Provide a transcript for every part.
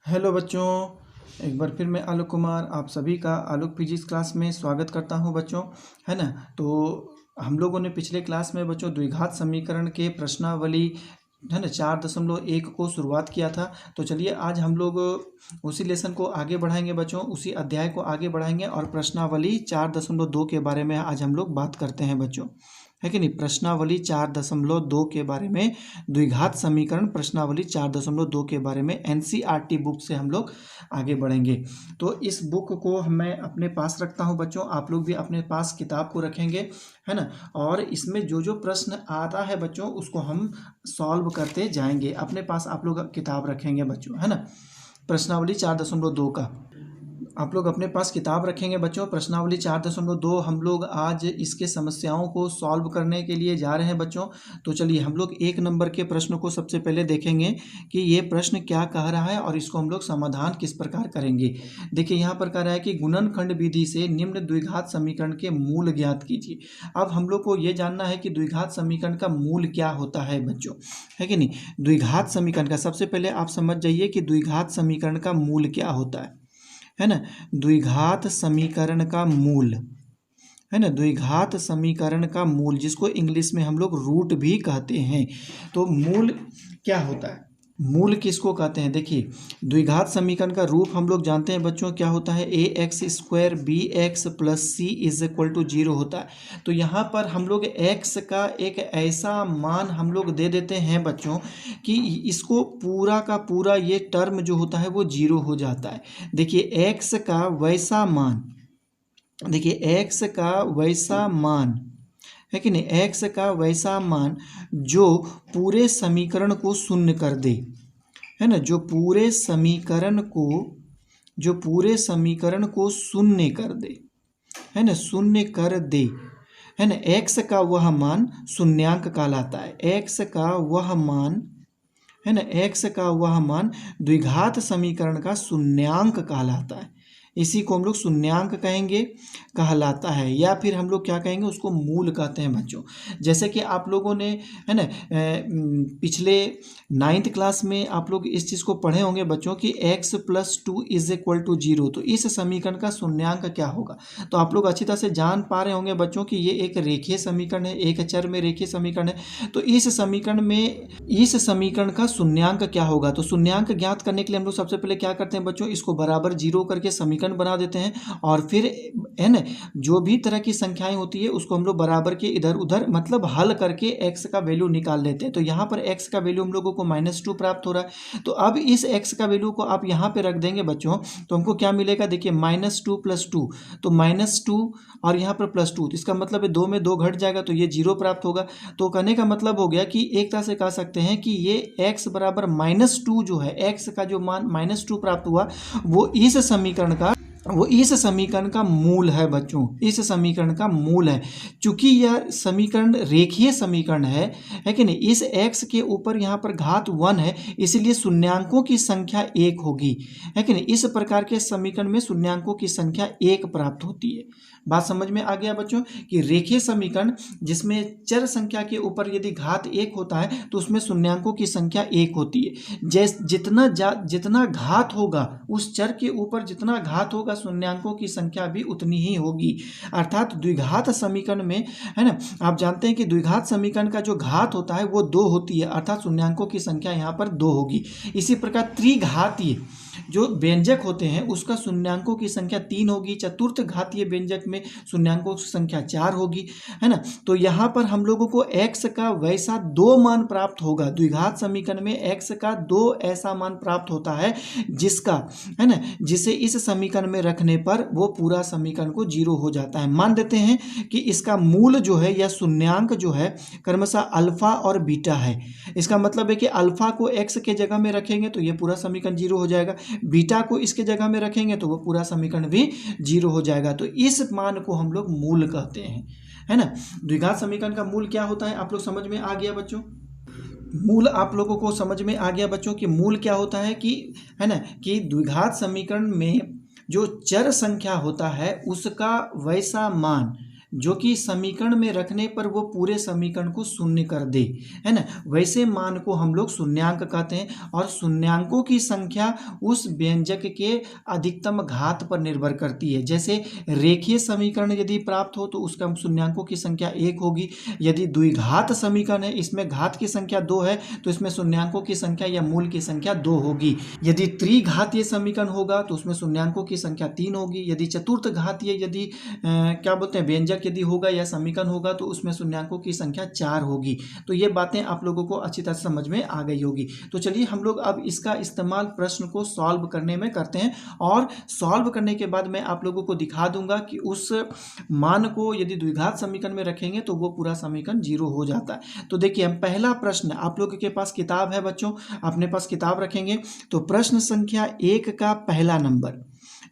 Hello बच्चों, एक बार फिर मैं आलोक कुमार आप सभी का आलोक फिजिक्स क्लास में स्वागत करता हूं बच्चों। है ना। तो हम लोगों ने पिछले क्लास में बच्चों द्विघात समीकरण के प्रश्नावली है ना 4.1 को शुरुआत किया था। तो चलिए आज हम लोग उसी लेसन को आगे बढ़ाएंगे बच्चों, उसी अध्याय को आगे बढ़ाएंगे और प्रश्नावली 4.2 के बारे में आज हम लोग बात करते हैं बच्चों, है कि नहीं। प्रश्नावली 4.2 के बारे में, द्विघात समीकरण प्रश्नावली 4.2 के बारे में एनसीईआरटी बुक से हम लोग आगे बढ़ेंगे। तो इस बुक को मैं अपने पास रखता हूं बच्चों, आप लोग भी अपने पास किताब को रखेंगे, है ना। और इसमें जो जो प्रश्न आता है बच्चों उसको हम सॉल्व करते जाएंगे। अपने पास आप लोग किताब रखेंगे बच्चों, है ना। प्रश्नावली 4.2 का आप लोग अपने पास किताब रखेंगे बच्चों। प्रश्नावली 4.2 हम लोग आज इसके समस्याओं को सॉल्व करने के लिए जा रहे हैं बच्चों। तो चलिए हम लोग 1 नंबर के प्रश्न को सबसे पहले देखेंगे कि ये प्रश्न क्या कह रहा है और इसको हम लोग समाधान किस प्रकार करेंगे। देखिए यहाँ पर कह रहा है कि गुणनखंड विधि से निम्न द्विघात समीकरण के मूल ज्ञात कीजिए। अब हम लोग को ये जानना है कि द्विघात समीकरण का मूल क्या होता है बच्चों, है कि नहीं। द्विघात समीकरण का सबसे पहले आप समझ जाइए कि द्विघात समीकरण का मूल क्या होता है ना। द्विघात समीकरण का मूल, है ना, द्विघात समीकरण का मूल जिसको इंग्लिश में हम लोग रूट भी कहते हैं। तो मूल क्या होता है, मूल किसको कहते हैं। देखिए द्विघात समीकरण का रूप हम लोग जानते हैं बच्चों, क्या होता है, A X square B X plus C is equal to 0 होता है। तो यहाँ पर हम लोग एक्स का एक ऐसा मान हम लोग दे देते हैं बच्चों कि इसको पूरा का पूरा ये टर्म जो होता है वो 0 हो जाता है। देखिए एक्स का वैसा मान, देखिए एक्स का वैसा मान, है कि नहीं, एक्स का वैसा मान जो पूरे समीकरण को शून्य कर दे, है ना, जो पूरे समीकरण को शून्य कर दे, है ना, शून्य कर दे, है ना। एक्स का वह मान शून्यांक कहलाता है। एक्स का वह मान, है ना, एक्स का वह मान द्विघात समीकरण का शून्यांक कहलाता है। इसी को हम लोग शून्यांक कहेंगे, कहलाता है, या फिर हम लोग क्या कहेंगे, उसको मूल कहते हैं बच्चों। जैसे कि आप लोगों ने, है ना, पिछले 9th क्लास में आप लोग इस चीज़ को पढ़े होंगे बच्चों कि x + 2 इज इक्वल टू 0। तो इस समीकरण का शून्यांक क्या होगा, तो आप लोग अच्छी तरह से जान पा रहे होंगे बच्चों कि ये एक रेखीय समीकरण है, एक चर में रेखीय समीकरण है। तो इस समीकरण का शून्यांक क्या होगा। तो शून्यांक ज्ञात करने के लिए हम लोग सबसे पहले क्या करते हैं बच्चों, इसको बराबर 0 करके समीकरण बना देते हैं और फिर, है ना, जो भी तरह की संख्याएं होती है उसको हम लोग बराबर के इधर उधर मतलब हल करके x का वैल्यू निकाल लेते हैं। तो यहाँ पर x का वैल्यू हम लोगों को -2 प्राप्त हो रहा है। तो अब इस x का वैल्यू को आप यहाँ पे रख देंगे बच्चों, तो हमको क्या मिलेगा, देखिए -2 + 2, तो -2 और यहाँ पर +2, तो इसका मतलब है 2 में 2 घट जाएगा तो ये 0 प्राप्त होगा। तो कहने का मतलब हो गया कि एक तरह से कह सकते हैं कि ये x बराबर -2 जो है, x का जो मान -2 प्राप्त हुआ वो इस समीकरण का मूल है बच्चों, इस समीकरण का मूल है। चूंकि यह समीकरण रेखीय समीकरण है कि नहीं, इस x के ऊपर यहाँ पर घात 1 है, इसलिए शून्यांकों की संख्या 1 होगी, है कि नहीं। इस प्रकार के समीकरण में शून्यांकों की संख्या 1 प्राप्त होती है। बात समझ में आ गया बच्चों कि रेखीय समीकरण जिसमें चर संख्या के ऊपर यदि घात 1 होता है तो उसमें शून्यांकों की संख्या 1 होती है। जितना घात होगा उस चर के ऊपर, जितना घात होगा शून्यांकों की संख्या भी उतनी ही होगी। अर्थात द्विघात समीकरण में, है ना, आप जानते हैं कि द्विघात समीकरण का जो घात होता है वो 2 होती है, अर्थात शून्यांकों की संख्या यहाँ पर 2 होगी। इसी प्रकार त्रिघातीय जो व्यंजक होते हैं उसका शून्यांकों की संख्या 3 होगी, चतुर्थ घातीय व्यंजक में शून्यांकों की संख्या 4 होगी, है ना। तो यहाँ पर हम लोगों को x का वैसा 2 मान प्राप्त होगा। द्विघात समीकरण में x का 2 ऐसा मान प्राप्त होता है जिसका, है ना, जिसे इस समीकरण में रखने पर वो पूरा समीकरण को 0 हो जाता है। मान देते हैं कि इसका मूल जो है या शून्यांक जो है क्रमशः अल्फा और बीटा है। इसका मतलब है कि अल्फा को x के जगह में रखेंगे तो ये पूरा समीकरण 0 हो जाएगा, बीटा को इसके जगह में रखेंगे तो वो पूरा समीकरण भी 0 हो जाएगा। तो इस मान को हम लोग मूल कहते हैं, है ना। द्विघात समीकरण का मूल क्या होता है आप लोग समझ में आ गया बच्चों। मूल आप लोगों को समझ में आ गया बच्चों कि मूल क्या होता है कि, है ना, कि द्विघात समीकरण में जो चर संख्या होता है उसका वैसा मान, जो कि समीकरण में रखने पर वो पूरे समीकरण को शून्य कर दे, है ना, वैसे मान को हम लोग शून्यांक कहते हैं। और शून्यांकों की संख्या उस व्यंजक के अधिकतम घात पर निर्भर करती है। जैसे रेखीय समीकरण यदि प्राप्त हो तो उसका शून्यांकों की संख्या 1 होगी। यदि द्विघात समीकरण है, इसमें घात की संख्या 2 है, तो इसमें शून्यांकों की संख्या या मूल की संख्या 2 होगी। यदि त्रिघातीय समीकरण होगा तो उसमें शून्यांकों की संख्या 3 होगी। यदि चतुर्थ घातीय यदि क्या बोलते हैं व्यंजक यदि होगा या समीकरण होगा तो उसमें शून्यांकों की संख्या 4 होगी। तो ये बातें आप लोगों को अच्छी तरह समझ में आ गई होगी। तो चलिए हम लोग अब इसका इस्तेमाल प्रश्न को सॉल्व करने में करते हैं, और सॉल्व करने के बाद मैं आप लोगों को दिखा दूंगा कि उस मान को यदि द्विघात समीकरण में रखेंगे तो वो पूरा समीकरण 0 हो जाता है। तो देखिए हम पहला प्रश्न, आप लोगों के पास किताब है बच्चों, अपने पास किताब रखेंगे तो प्रश्न संख्या 1 का पहला नंबर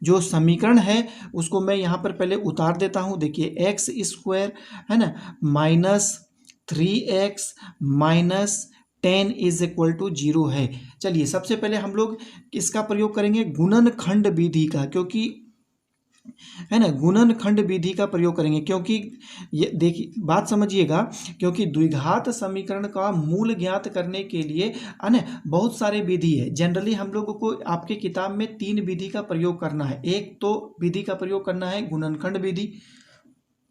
जो समीकरण है उसको मैं यहाँ पर पहले उतार देता हूँ। देखिए एक्स स्क्वायर है ना -3x -10 इज इक्वल टू 0 है। चलिए सबसे पहले हम लोग इसका प्रयोग करेंगे गुणनखंड विधि का, क्योंकि है ना गुणनखंड विधि का प्रयोग करेंगे, क्योंकि ये देखिए बात समझिएगा, क्योंकि द्विघात समीकरण का मूल ज्ञात करने के लिए है ना बहुत सारे विधि है। जनरली हम लोगों को आपके किताब में 3 विधि का प्रयोग करना है। एक तो विधि का प्रयोग करना है गुणनखंड विधि,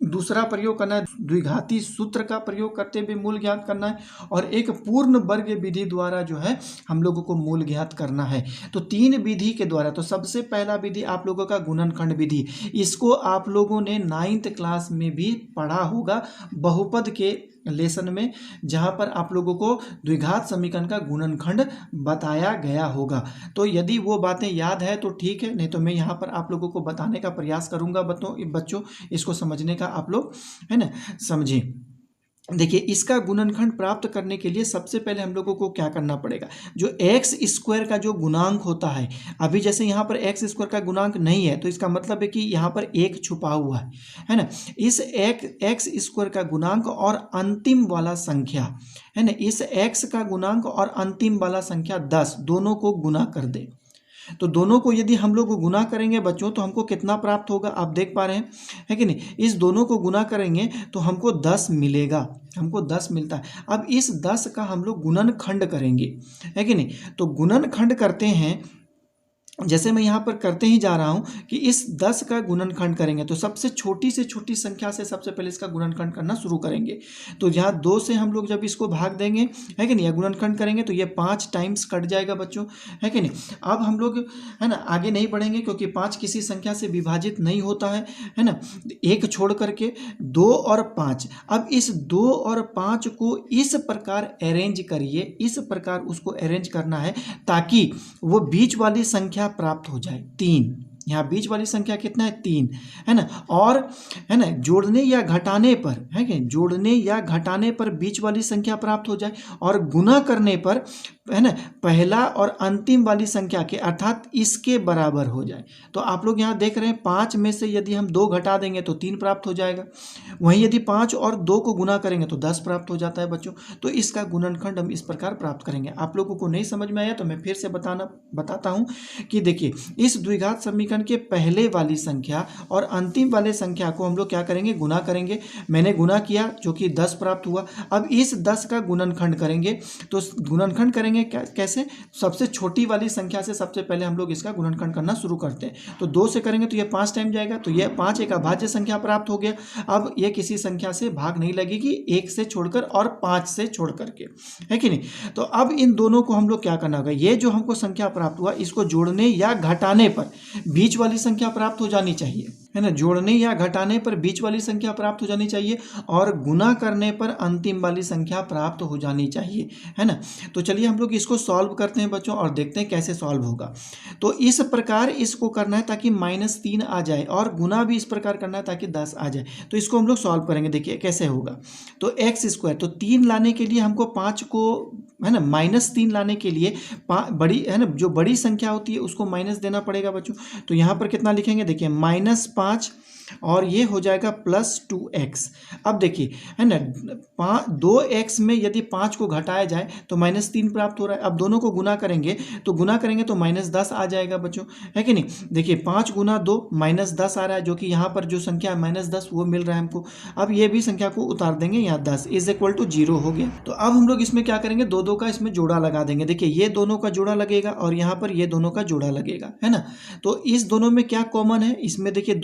दूसरा प्रयोग करना है द्विघाती सूत्र का प्रयोग करते हुए मूल ज्ञात करना है, और एक पूर्ण वर्ग विधि द्वारा जो है हम लोगों को मूल ज्ञात करना है। तो 3 विधि के द्वारा, तो सबसे पहला विधि आप लोगों का गुणनखंड विधि, इसको आप लोगों ने 9th क्लास में भी पढ़ा होगा बहुपद के लेसन में, जहां पर आप लोगों को द्विघात समीकरण का गुणनखंड बताया गया होगा। तो यदि वो बातें याद है तो ठीक है, नहीं तो मैं यहाँ पर आप लोगों को बताने का प्रयास करूंगा। बच्चों इसको समझने का आप लोग है ना समझें। देखिए इसका गुणनखंड प्राप्त करने के लिए सबसे पहले हम लोगों को क्या करना पड़ेगा, जो एक्स स्क्वायर का जो गुणांक होता है, अभी जैसे यहाँ पर एक्स स्क्वायर का गुणांक नहीं है तो इसका मतलब है कि यहाँ पर एक छुपा हुआ है ना। इस एक्स स्क्वायर का गुणांक और अंतिम वाला संख्या है ना, इस एक्स का गुणांक और अंतिम वाला संख्या 10 दोनों को गुना कर दे। तो दोनों को यदि हम लोग गुना करेंगे बच्चों तो हमको कितना प्राप्त होगा, आप देख पा रहे हैं है कि नहीं। इस दोनों को गुना करेंगे तो हमको 10 मिलेगा, हमको 10 मिलता है। अब इस 10 का हम लोग गुणनखंड करेंगे, है कि नहीं। तो गुणनखंड करते हैं, जैसे मैं यहाँ पर करते ही जा रहा हूँ कि इस 10 का गुणनखंड करेंगे तो सबसे छोटी से छोटी संख्या से सबसे पहले इसका गुणनखंड करना शुरू करेंगे। तो यहाँ 2 से हम लोग जब इसको भाग देंगे है कि नहीं, या गुणनखंड करेंगे तो ये 5 टाइम्स कट जाएगा बच्चों, है कि नहीं। अब हम लोग है ना आगे नहीं बढ़ेंगे, क्योंकि 5 किसी संख्या से विभाजित नहीं होता है ना, 1 छोड़ करके 2 और 5। अब इस 2 और 5 को इस प्रकार अरेंज करिए, इस प्रकार उसको अरेंज करना है ताकि वो बीच वाली संख्या प्राप्त हो जाए 3। यहाँ बीच वाली संख्या कितना है 3, है ना। और है ना जोड़ने या घटाने पर, है कि जोड़ने या घटाने पर बीच वाली संख्या प्राप्त हो जाए, और गुना करने पर है ना पहला और अंतिम वाली संख्या के अर्थात इसके बराबर हो जाए। तो आप लोग यहाँ देख रहे हैं 5 में से यदि हम 2 घटा देंगे तो 3 प्राप्त हो जाएगा, वहीं यदि 5 और 2 को गुना करेंगे तो 10 प्राप्त हो जाता है बच्चों। तो इसका गुणनखंड हम इस प्रकार प्राप्त करेंगे। आप लोगों को नहीं समझ में आया तो मैं फिर से बताता हूँ कि देखिए इस द्विघात समीकरण के पहले वाली संख्या और अंतिम वाले संख्या को हम लोग क्या करेंगे, गुना करेंगे। मैंने गुना किया जो कि 10 प्राप्त हुआ। अब इस 10 का गुणनखंड करेंगे, तो गुणनखंड करेंगे कैसे, सबसे छोटी वाली संख्या से सबसे पहले हम लोग इसका गुणनखंड करना शुरू करते हैं। तो 2 से करेंगे तो ये 5 टाइम जाएगा, तो ये 5 एक अभाज्य संख्या प्राप्त हो गया। अब ये किसी संख्या से भाग नहीं लगेगी, 1 से छोड़कर और 5 से छोड़ करके, है कि नहीं। तो अब इन दोनों को हम लोग क्या करना होगा, ये जो हमको संख्या प्राप्त हुआ इसको जोड़ने या घटाने पर बीच वाली संख्या प्राप्त हो जानी चाहिए, है ना। जोड़ने या घटाने पर बीच वाली संख्या प्राप्त हो जानी चाहिए, और गुना करने पर अंतिम वाली संख्या प्राप्त हो जानी चाहिए, है ना। तो चलिए हम लोग इसको सॉल्व करते हैं बच्चों, और देखते हैं कैसे सॉल्व होगा। तो इस प्रकार इसको करना है ताकि -3 आ जाए, और गुना भी इस प्रकार करना है ताकि 10 आ जाए। तो इसको हम लोग सॉल्व करेंगे, देखिए कैसे होगा। तो एक्स स्क्वायर, तो 3 लाने के लिए हमको 5 को है ना -3 लाने के लिए बड़ी है ना जो बड़ी संख्या होती है उसको माइनस देना पड़ेगा बच्चों। तो यहाँ पर कितना लिखेंगे, देखिए -5 और ये हो जाएगा +2x। अब देखिए है ना, 2x में यदि 5 को घटाया जाए तो -3 प्राप्त हो रहा है। अब दोनों को गुना करेंगे तो -10 आ जाएगा बच्चों, है कि नहीं। देखिए 5 गुना 2 -10 आ रहा है, जो कि यहाँ पर जो संख्या है -10 वो मिल रहा है हमको। अब ये भी संख्या को उतार देंगे, यहाँ 10 = 0 हो गया। तो अब हम लोग इसमें क्या करेंगे, दो का इसमें जोड़ा लगा देंगे। देखिए ये दोनों का जोड़ा लगेगा और यहाँ पर ये दोनों का जोड़ा लगेगा, है ना। तो इस दोनों में क्या कॉमन है, इसमें देखिए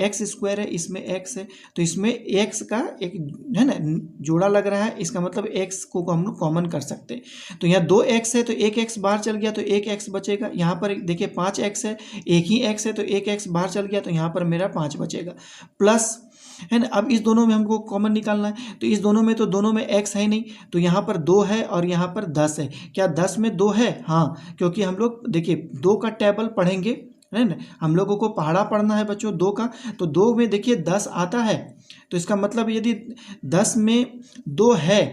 x² है, इसमें x है, तो इसमें x का एक है ना जोड़ा लग रहा है, इसका मतलब x को हम लोग कॉमन कर सकते हैं। तो यहाँ 2x है तो एक x बाहर चल गया तो एक x बचेगा। यहाँ पर देखिए 5x है, एक ही x है तो एक x बाहर चल गया तो यहाँ पर मेरा 5 बचेगा, प्लस है ना। अब इस दोनों में हमको कॉमन निकालना है, तो इस दोनों में तो दोनों में x है नहीं, तो यहाँ पर 2 है और यहाँ पर 10 है। क्या 10 में 2 है? हाँ, क्योंकि हम लोग देखिए 2 का टेबल पढ़ेंगे, है ना, हम लोगों को पहाड़ा पढ़ना है बच्चों 2 का। तो 2 में देखिए 10 आता है, तो इसका मतलब यदि 10 में 2 है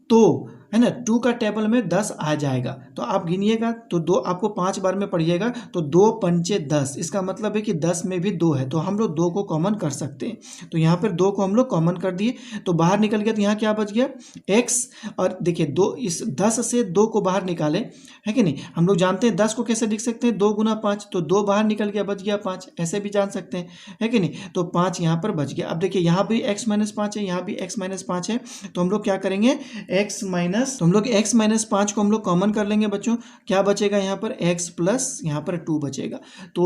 तो है ना 2 का टेबल में 10 आ जाएगा। तो आप गिनिएगा तो 2 आपको 5 बार में पढ़िएगा, तो 2 पंचे 10, इसका मतलब है कि 10 में भी 2 है, तो हम लोग 2 को कॉमन कर सकते हैं। तो यहाँ पर 2 को हम लोग कॉमन कर दिए तो बाहर निकल गया, तो यहाँ क्या बच गया x। और देखिए 2, इस 10 से 2 को बाहर निकाले, है कि नहीं। हम लोग जानते हैं 10 को कैसे लिख सकते हैं, 2 गुना 5, तो 2 बाहर निकल गया, बच गया 5, ऐसे भी जान सकते हैं, है कि नहीं। तो 5 यहाँ पर बच गया। अब देखिए यहाँ भी x - 5 है, यहाँ भी x - 5 है, तो हम लोग क्या करेंगे तो हम लोग x - 5 को हम लोग कॉमन कर लेंगे बच्चों। क्या बचेगा यहाँ पर x प्लस यहाँ पर 2 बचेगा। तो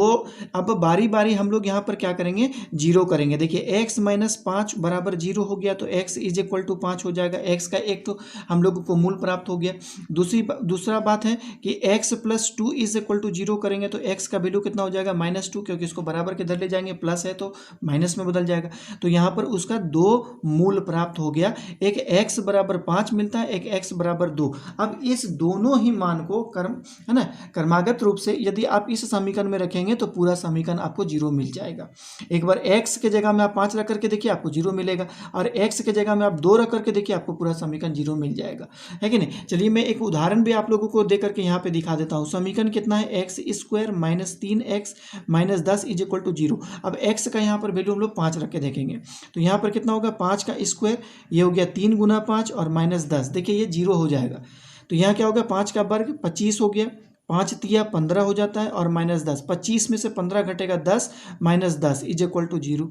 अब बारी बारी हम लोग यहाँ पर क्या करेंगे, 0 करेंगे। देखिए x - 5 बराबर 0 हो गया, तो x = 5 हो जाएगा। x का एक तो हम लोग को मूल प्राप्त हो गया। दूसरा बात है कि x + 2 = 0 करेंगे तो x का वैल्यू कितना हो जाएगा, -2, क्योंकि इसको बराबर के इधर ले जाएंगे, प्लस है तो माइनस में बदल जाएगा। तो यहाँ पर उसका 2 मूल प्राप्त हो गया, एक x = 5 मिलता है, एक x = 2। अब इस दोनों ही मान को है ना क्रमागत रूप से यदि आप इस समीकरण में रखेंगे तो पूरा समीकरण आपको 0 मिल जाएगा। एक बार x के जगह में आप 5 रख करके देखिए, आपको 0 मिलेगा, और x के जगह में आप 2 रख करके देखिए, आपको पूरा समीकरण 0 मिल जाएगा, है कि नहीं। चलिए मैं एक उदाहरण भी आप लोगों को दे करके यहाँ पे दिखा देता हूँ। समीकरण कितना है, x² - 3x - 10 = 0। अब x का यहाँ पर वैल्यू हम लोग 5 रख के देखेंगे, तो यहाँ पर कितना होगा, 5 का स्क्वायर, ये हो गया 3 गुना 5 और -10, देखिए ये 0 हो जाएगा। तो यहाँ क्या होगा, 5 का वर्ग 25 हो गया, 5 तिया 15 हो जाता है, और -10, 25 में से 15 घटेगा 10, -10 = 0।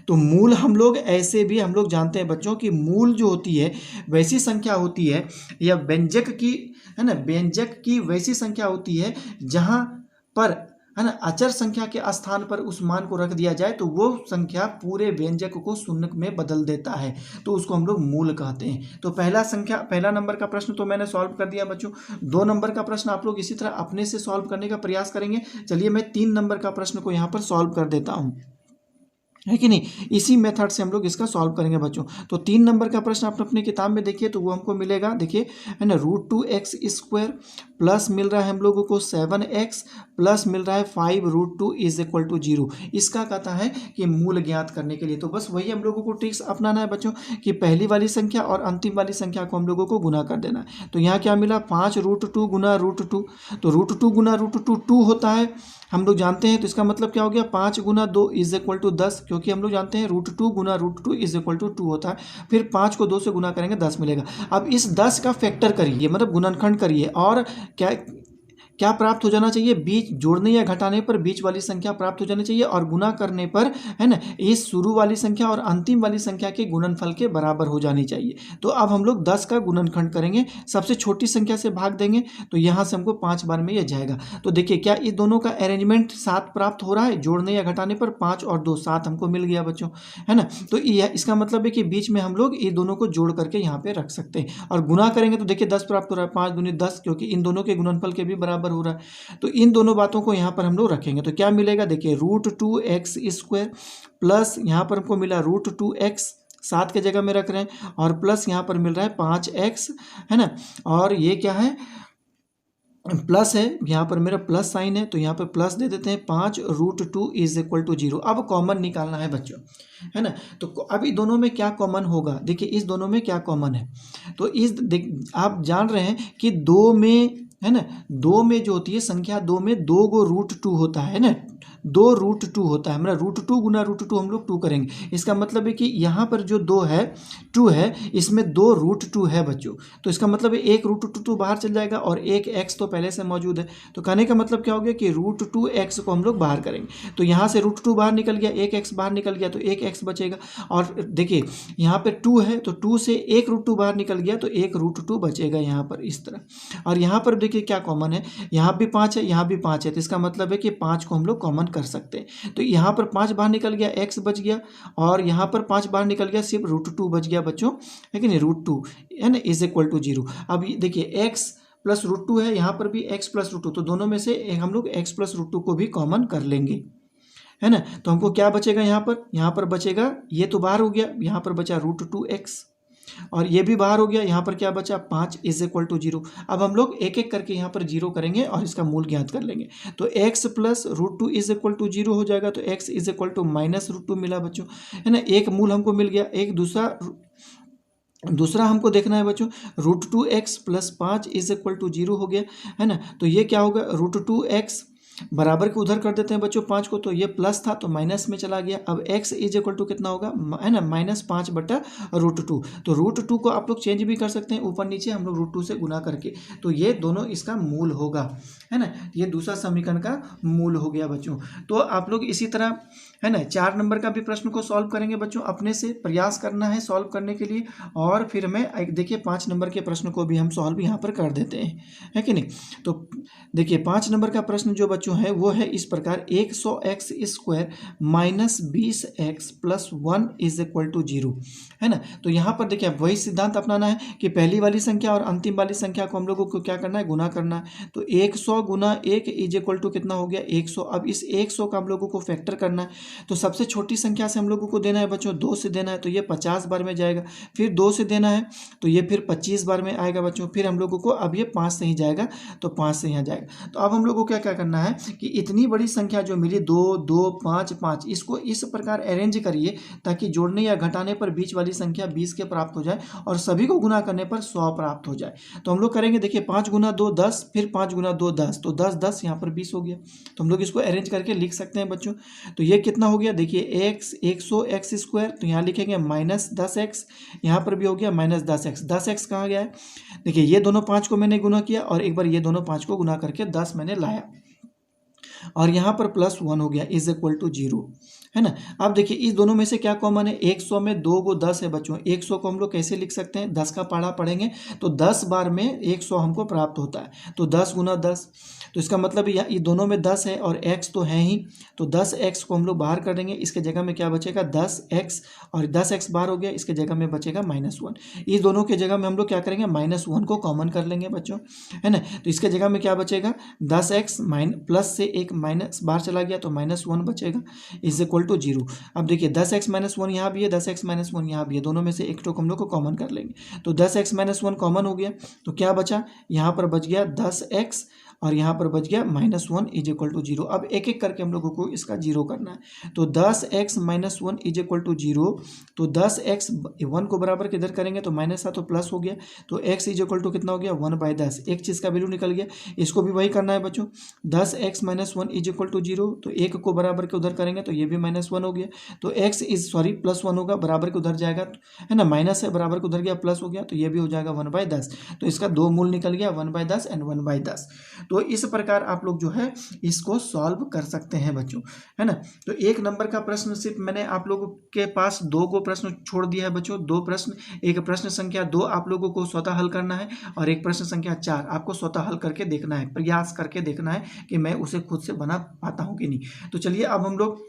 तो मूल हम लोग ऐसे भी हम लोग जानते हैं बच्चों कि मूल जो होती है वैसी संख्या होती है, या व्यंजक की है ना, व्यंजक की वैसी संख्या होती है जहाँ पर है ना अचर संख्या के स्थान पर उस मान को रख दिया जाए तो वो संख्या पूरे व्यंजक को शून्य में बदल देता है, तो उसको हम लोग मूल कहते हैं। तो पहला नंबर का प्रश्न तो मैंने सॉल्व कर दिया बच्चों। 2 नंबर का प्रश्न आप लोग इसी तरह अपने से सॉल्व करने का प्रयास करेंगे। चलिए मैं 3 नंबर का प्रश्न को यहाँ पर सॉल्व कर देता हूँ, है कि नहीं। इसी मेथड से हम लोग इसका सॉल्व करेंगे बच्चों। तो 3 नंबर का प्रश्न आप अपनी किताब में देखिए, तो वो हमको मिलेगा, देखिए है ना, √2x² प्लस मिल रहा है हम लोगों को 7x प्लस मिल रहा है 5√2 = 0। इसका कहता है कि मूल ज्ञात करने के लिए तो बस वही हम लोगों को ट्रिक्स अपनाना है बच्चों कि पहली वाली संख्या और अंतिम वाली संख्या को हम लोगों को गुना कर देना है। तो यहाँ क्या मिला, 5√2 गुना √2, तो √2 गुना √2 2 होता है, हम लोग जानते हैं। तो इसका मतलब क्या हो गया, 5 गुना 2 = 10, क्योंकि हम लोग जानते हैं √2 गुना √2 = 2 होता है। फिर 5 को 2 से गुना करेंगे 10 मिलेगा। अब इस 10 का फैक्टर करिए, मतलब गुणनखंड करिए, और क्या प्राप्त हो जाना चाहिए, बीच जोड़ने या घटाने पर बीच वाली संख्या प्राप्त हो जानी चाहिए, और गुना करने पर है ना इस शुरू वाली संख्या और अंतिम वाली संख्या के गुणनफल के बराबर हो जानी चाहिए। तो अब हम लोग 10 का गुणनखंड करेंगे, सबसे छोटी संख्या से भाग देंगे, तो यहाँ से हमको 5 बार में यह जाएगा। तो देखिए क्या इस दोनों का अरेंजमेंट 7 प्राप्त हो रहा है, जोड़ने या घटाने पर 5 और 2 7 हमको मिल गया बच्चों, है ना। तो इसका मतलब है कि बीच में हम लोग ये दोनों को जोड़ करके यहाँ पे रख सकते हैं, और गुना करेंगे तो देखिए 10 प्राप्त हो रहा है, 5 दूनी 10, क्योंकि इन दोनों के गुणनफल के भी बराबर हो रहा है। तो इन दोनों बातों को यहाँ पर हम लोग रखेंगे, तो क्या मिलेगा, देखिए √2x² प्लस यहाँ पर हमको मिला √2x, 7 के जगह में रख रहे हैं, और प्लस यहाँ पर मिल रहा है 5x, है ना, और ये क्या है, प्लस है, यहाँ पर मेरा प्लस साइन है, तो यहाँ पर प्लस दे देते हैं, 5√2 = 0। अब कॉमन निकालना है बच्चों, है ना। तो अभी दोनों में क्या कॉमन होगा, देखिए इस दोनों में क्या कॉमन है, तो आप जान रहे हैं कि 2 में है ना, दो में जो होती है संख्या दो में दो गो √2 होता है ना, दो √2 होता है, हमारा √2 गुना √2 हम लोग 2 करेंगे। इसका मतलब है कि यहाँ पर जो 2 है 2 है, इसमें दो √2 है बच्चों, तो इसका मतलब है एक √2 बाहर चल जाएगा और एक x तो पहले से मौजूद है। तो कहने का मतलब क्या हो गया कि √2x को हम लोग बाहर करेंगे, तो यहाँ से √2 बाहर निकल गया, एक x बाहर निकल गया, तो एक x बचेगा। और देखिए यहाँ पे 2 है, तो 2 से एक √2 बाहर निकल गया, तो एक √2 बचेगा यहाँ पर इस तरह। और यहाँ पर देखिए क्या कॉमन है, यहाँ भी 5 है, यहाँ भी 5 है, तो इसका मतलब है कि 5 को हम लोग कॉमन कर सकते हैं। तो यहाँ पर 5 बाहर निकल गया, x बच गया, और यहाँ पर 5 बाहर निकल गया, सिर्फ √2 बच गया बच्चों, है कि नहीं, √2 है ना, = 0। अब देखिए x प्लस √2 है, यहाँ पर भी x प्लस √2, तो दोनों में से हम लोग x प्लस √2 को भी कॉमन कर लेंगे, है ना। तो हमको क्या बचेगा यहाँ पर बचेगा, ये तो बाहर हो गया, यहाँ पर बचा √2x, और ये भी बाहर हो गया, यहाँ पर क्या बचा 5 = 0। अब हम लोग एक एक करके यहाँ पर 0 करेंगे और इसका मूल ज्ञात कर लेंगे। तो x प्लस √2 = 0 हो जाएगा, तो x = -√2 मिला बच्चों, है ना। एक मूल हमको मिल गया, एक दूसरा हमको देखना है बच्चों, √2x प्लस 5 = 0 हो गया, है ना। तो ये क्या होगा, √2x बराबर के उधर कर देते हैं बच्चों 5 को, तो ये प्लस था तो माइनस में चला गया। अब x = कितना होगा, है ना, -5/√2। तो √2 को आप लोग चेंज भी कर सकते हैं ऊपर नीचे, हम लोग √2 से गुना करके, तो ये दोनों इसका मूल होगा, है ना। ये दूसरा समीकरण का मूल हो गया बच्चों। तो आप लोग इसी तरह, है ना, 4 नंबर का भी प्रश्न को सॉल्व करेंगे बच्चों, अपने से प्रयास करना है सॉल्व करने के लिए। और फिर मैं देखिए 5 नंबर के प्रश्न को भी हम सॉल्व यहाँ पर कर देते हैं, है कि नहीं। तो देखिए 5 नंबर का प्रश्न जो बच्चों है वो है इस प्रकार, 100x² माइनस 20x प्लस 1 = 0, है ना। तो यहाँ पर देखिए वही सिद्धांत अपनाना है कि पहली वाली संख्या और अंतिम वाली संख्या को हम लोगों को क्या करना है, गुना करना है। तो 100 गुना 1 = कितना हो गया, 100। अब इस 100 का हम लोगों को फैक्टर करना है, तो सबसे छोटी संख्या से हम लोगों को देना है बच्चों, 2 से देना है, तो ये 50 बार में जाएगा। फिर 2 से देना है तो ये फिर 25 बार में आएगा बच्चों। फिर हम लोगों को अब ये 5 से ही जाएगा, तो 5 से यहाँ जाएगा। तो अब हम लोगों को क्या क्या करना है कि इतनी बड़ी संख्या जो मिली 2 2 5 5, इसको इस प्रकार अरेंज करिए ताकि जोड़ने या घटाने पर बीच वाली संख्या 20 के प्राप्त हो जाए और सभी को गुना करने पर 100 प्राप्त हो जाए। तो हम लोग करेंगे, देखिए 5 गुना 2 10, फिर 5 गुना 2 10, तो 10 10 यहाँ पर 20 हो गया। तो हम लोग इसको अरेंज करके लिख सकते हैं बच्चों। तो ये कितना हो गया, देखिए x 100x², तो यहाँ लिखेंगे -10x, यहाँ पर भी हो गया -10x। 10x कहाँ गया है, देखिए ये दोनों 5 को मैंने गुना किया और एक बार ये दोनों 5 को गुना करके 10 मैंने लाया, और यहाँ पर +1 हो गया = 0, है ना। अब देखिए इस दोनों में से क्या कॉमन है, 100 में 2 गो 10 है बच्चों। 100 को हम लोग कैसे लिख सकते हैं, 10 का पढ़ा पढ़ेंगे तो 10 बार में 100 हमको प्राप्त होता है, तो 10 गुना 10, तो इसका मतलब ये दोनों में 10 है और x तो है ही, तो 10x को हम लोग बाहर कर देंगे, इसके जगह में क्या बचेगा 10x, और 10x बाहर हो गया, इसके जगह में बचेगा -1। इस दोनों के जगह में हम लोग क्या करेंगे, -1 को कॉमन कर लेंगे बच्चों, है ना। तो इसके जगह में क्या बचेगा, 10x प्लस से एक माइनस बाहर चला गया, तो -1 बचेगा = 0। अब देखिए 10x - 1 यहाँ भी है, 10x - 1 यहाँ भी है, दोनों में से एक तो हम लोग को कॉमन कर लेंगे, तो 10x - 1 कॉमन हो गया, तो क्या बचा, यहाँ पर बच गया 10x और यहाँ पर बच गया -1 = 0। अब एक एक करके हम लोगों को इसका 0 करना है, तो 10x - 1 = 0, तो 10x 1 को बराबर किधर करेंगे, तो माइनस था तो प्लस हो गया, तो x = कितना हो गया 1/10, एक चीज़ का वैल्यू निकल गया। इसको भी वही करना है बच्चों, 10x - 1 = 0, तो एक को बराबर के उधर करेंगे तो ये भी -1 हो गया, तो +1 होगा, बराबर के उधर जाएगा, है ना, माइनस है, बराबर के उधर गया प्लस हो गया, तो ये भी हो जाएगा 1/10। तो इसका दो मूल निकल गया, 1/10 एंड 1/10। तो इस प्रकार आप लोग जो है इसको सॉल्व कर सकते हैं बच्चों, है ना। तो 1 नंबर का प्रश्न सिर्फ मैंने आप लोगों के पास 2 को प्रश्न छोड़ दिया है बच्चों, 2 प्रश्न, एक प्रश्न संख्या 2 आप लोगों को स्वतः हल करना है और एक प्रश्न संख्या 4 आपको स्वतः हल करके देखना है, प्रयास करके देखना है कि मैं उसे खुद से बना पाता हूँ कि नहीं। तो चलिए अब हम लोग,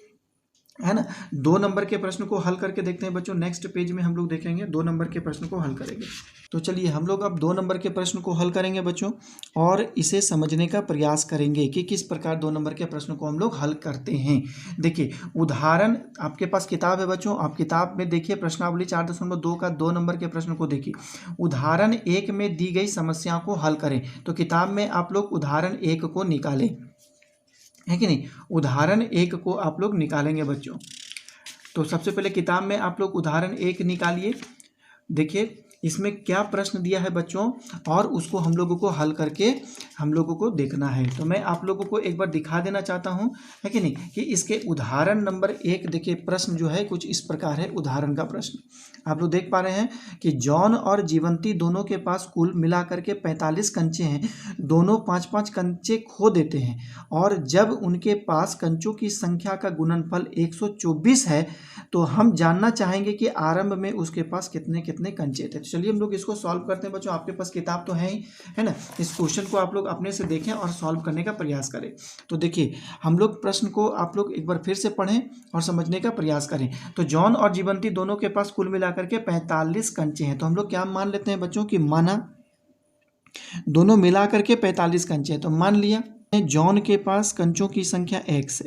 है ना, 2 नंबर के प्रश्न को हल करके देखते हैं बच्चों। नेक्स्ट पेज में हम लोग देखेंगे 2 नंबर के प्रश्न को हल करेंगे। तो चलिए हम लोग अब 2 नंबर के प्रश्न को हल करेंगे बच्चों और इसे समझने का प्रयास करेंगे कि किस प्रकार 2 नंबर के प्रश्न को हम लोग हल करते हैं। देखिए उदाहरण, आपके पास किताब है बच्चों, आप किताब में देखिए प्रश्नावली 4.2 का 2 नंबर के प्रश्न को देखिए। उदाहरण 1 में दी गई समस्या को हल करें, तो किताब में आप लोग उदाहरण 1 को निकालें, है कि नहीं, उदाहरण 1 को आप लोग निकालेंगे बच्चों। तो सबसे पहले किताब में आप लोग उदाहरण 1 निकालिए। देखिए इसमें क्या प्रश्न दिया है बच्चों, और उसको हम लोगों को हल करके हम लोगों को देखना है। तो मैं आप लोगों को एक बार दिखा देना चाहता हूँ, है कि नहीं, कि इसके उदाहरण नंबर 1 देखिए, प्रश्न जो है कुछ इस प्रकार है। उदाहरण का प्रश्न आप लोग देख पा रहे हैं कि जॉन और जीवंती दोनों के पास कुल मिलाकर के 45 कंचे हैं। दोनों 5-5 कंचे खो देते हैं, और जब उनके पास कंचों की संख्या का गुणनफल 124 है, तो हम जानना चाहेंगे कि आरंभ में उसके पास कितने कितने कंचे थे। तो चलिए हम लोग इसको सॉल्व करते हैं बच्चों। आपके पास किताब तो है ही, है ना। इस क्वेश्चन को आप लोग अपने से देखें और सॉल्व करने का प्रयास करें। तो देखिए, हम लोग प्रश्न को आप लोग एक बार फिर से पढ़ें और समझने का प्रयास करें। तो जॉन और जीवंती दोनों के पास कुल मिलाकर के 45 कंचे हैं। तो हम लोग क्या मान लेते हैं बच्चों कि माना दोनों मिलाकर के 45 कंचे हैं। तो मान लिया जॉन के पास कंचों की संख्या x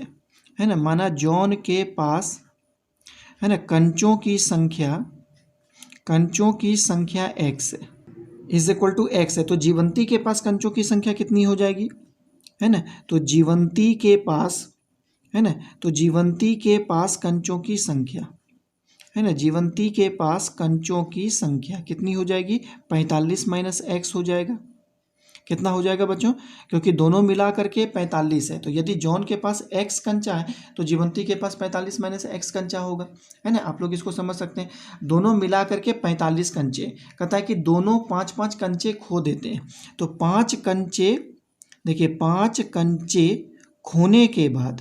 है ना। माना जॉन के पास, है ना, कंचों की संख्या x is equal to x है। तो जीवंती के पास कंचों की संख्या कितनी हो जाएगी, है ना। तो जीवंती के पास, है ना, तो जीवंती के पास कंचों की संख्या, है ना, जीवंती के पास कंचों की संख्या कितनी हो जाएगी, 45 माइनस एक्स हो जाएगा। कितना हो जाएगा बच्चों, क्योंकि दोनों मिला करके 45 है। तो यदि जॉन के पास x कंचा है तो जीवंती के पास 45 माइनस एक्स कंचा होगा, है ना। आप लोग इसको समझ सकते हैं। दोनों मिला करके 45 कंचे, कहता है कि दोनों 5-5 कंचे खो देते हैं। तो 5 कंचे, देखिए 5 कंचे खोने के बाद,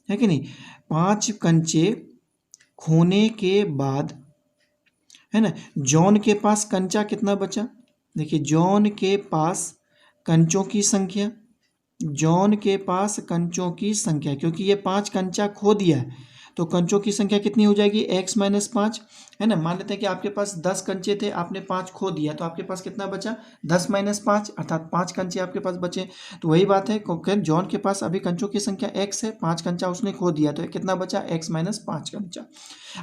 है कि नहीं, 5 कंचे खोने के बाद, है ना, जॉन के पास कंचा कितना बचा। देखिए जॉन के पास कंचों की संख्या, जॉन के पास कंचों की संख्या, क्योंकि ये 5 कंचा खो दिया है, तो कंचों की संख्या कितनी हो जाएगी, x माइनस 5, है ना। मान लेते हैं कि आपके पास 10 कंचे थे, आपने 5 खो दिया, तो आपके पास कितना बचा, 10 माइनस 5, अर्थात 5 कंचे आपके पास बचे। तो वही बात है, क्योंकि जॉन के पास अभी कंचों की संख्या x है, 5 कंचा उसने खो दिया, तो कितना बचा, x माइनस 5 कंचा।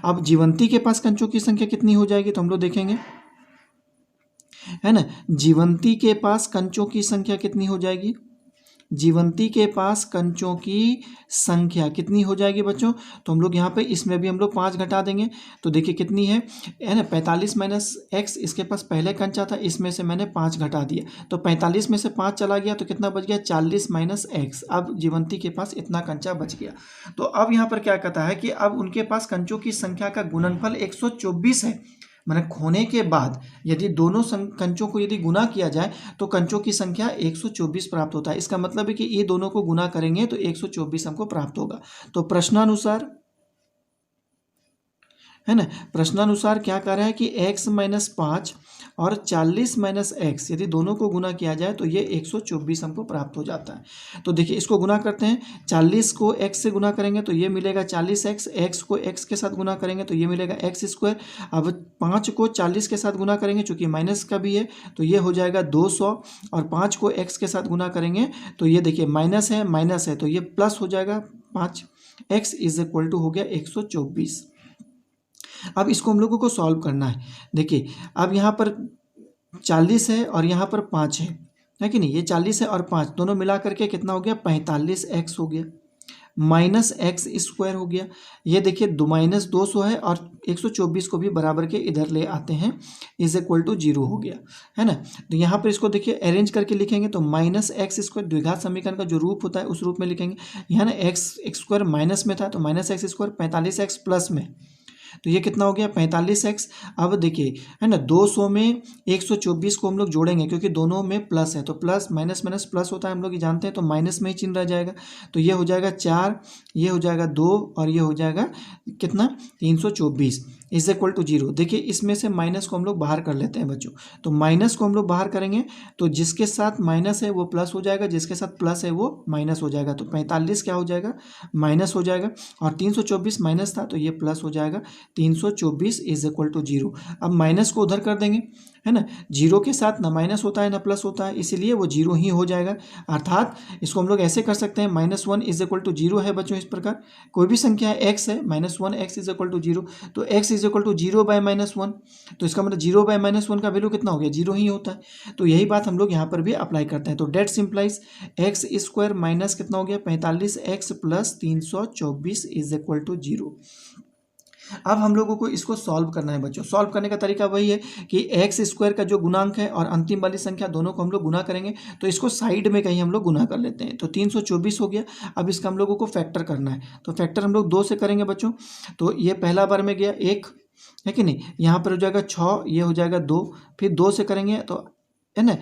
अब जीवंती के पास कंचों की संख्या कितनी हो जाएगी, तो हम लोग देखेंगे, है ना। जीवंती के पास कंचों की संख्या कितनी हो जाएगी, जीवंती के पास कंचों की संख्या कितनी हो जाएगी बच्चों। तो हम लोग यहाँ पे इसमें भी हम लोग 5 घटा देंगे, तो देखिए कितनी है ना, 45 माइनस एक्स, इसके पास पहले कंचा था, इसमें से मैंने 5 घटा दिया, तो 45 में से 5 चला गया, तो कितना बच गया, 40 माइनस एक्स। अब जीवंती के पास इतना कंचा बच गया। तो अब यहाँ पर क्या कहता है कि अब उनके पास कंचों की संख्या का गुणनफल 124 है। मैंने खोने के बाद यदि दोनों कंचों को यदि गुना किया जाए तो कंचों की संख्या 124 प्राप्त होता है। इसका मतलब है कि ये दोनों को गुना करेंगे तो 124 हमको प्राप्त होगा। तो प्रश्नानुसार, है ना, प्रश्नानुसार क्या कह रहा है कि x माइनस 5 और 40 माइनस एक्स, यदि दोनों को गुना किया जाए तो ये 124 हमको प्राप्त हो जाता है। तो देखिए इसको गुना करते हैं, 40 को x से गुना करेंगे तो ये मिलेगा 40x, x को x के साथ गुना करेंगे तो ये मिलेगा x स्क्वायर। अब 5 को 40 के साथ गुना करेंगे, चूँकि माइनस का भी है, तो ये हो जाएगा 200, और 5 को x के साथ गुना करेंगे तो ये देखिए माइनस है तो ये प्लस हो जाएगा 5x इज इक्वल टू हो गया 124। अब इसको हम लोगों को सॉल्व करना है। देखिए अब यहाँ पर 40 है और यहाँ पर 5 है कि नहीं, ये 40 है और 5 दोनों मिला करके कितना हो गया, 45x हो गया, माइनस एक्स स्क्वायर हो गया। ये देखिए माइनस 200 है और 124 को भी बराबर के इधर ले आते हैं, इज इक्वल टू 0 हो गया, है ना। तो यहाँ पर इसको देखिए अरेंज करके लिखेंगे तो माइनस एक्स स्क्वायर, द्विघात समीकरण का जो रूप होता है उस रूप में लिखेंगे। यहाँ ना एक्स स्क्वायर माइनस में था तो minus x square, 45x plus में, तो ये कितना हो गया 45x। अब देखिए, है ना, 200 में 124 को हम लोग जोड़ेंगे क्योंकि दोनों में प्लस है, तो प्लस माइनस माइनस प्लस होता है, हम लोग ये जानते हैं, तो माइनस में ही चिन्ह रह जाएगा। तो ये हो जाएगा 4, ये हो जाएगा 2 और ये हो जाएगा कितना 324 इज इक्वल टू 0। देखिए इसमें से माइनस को हम लोग बाहर कर लेते हैं बच्चों, तो माइनस को हम लोग बाहर करेंगे तो जिसके साथ माइनस है वो प्लस हो जाएगा, जिसके साथ प्लस है वो माइनस हो जाएगा। तो 45 क्या हो जाएगा, माइनस हो जाएगा, और 324 माइनस था तो ये प्लस हो जाएगा, 324 इज इक्वल टू 0। अब माइनस को उधर कर देंगे, है ना, 0 के साथ ना माइनस होता है ना प्लस होता है, इसीलिए वो 0 ही हो जाएगा। अर्थात इसको हम लोग ऐसे कर सकते हैं, -1 इज इक्वल टू 0 है बच्चों। इस प्रकार कोई भी संख्या है x है, -1x इज इक्वल टू 0, तो x is equal to 0 by -1, तो इसका मतलब 0 बाय -1 का वैल्यू कितना हो गया, 0 ही होता है। तो यही बात हम लोग यहाँ पर भी अप्लाई करते हैं। तो that simplifies x square minus कितना हो गया 45x plus 324 is equal to 0। अब हम लोगों को इसको सॉल्व करना है बच्चों। सॉल्व करने का तरीका वही है कि एक्स स्क्वायर का जो गुणांक है और अंतिम वाली संख्या दोनों को हम लोग गुना करेंगे, तो इसको साइड में कहीं हम लोग गुना कर लेते हैं। तो 324 हो गया। अब इसका हम लोगों को फैक्टर करना है, तो फैक्टर हम लोग 2 से करेंगे बच्चों। तो ये पहला बार में गया 1, है कि नहीं, यहाँ पर हो जाएगा 6, ये हो जाएगा 2, फिर 2 से करेंगे तो है ना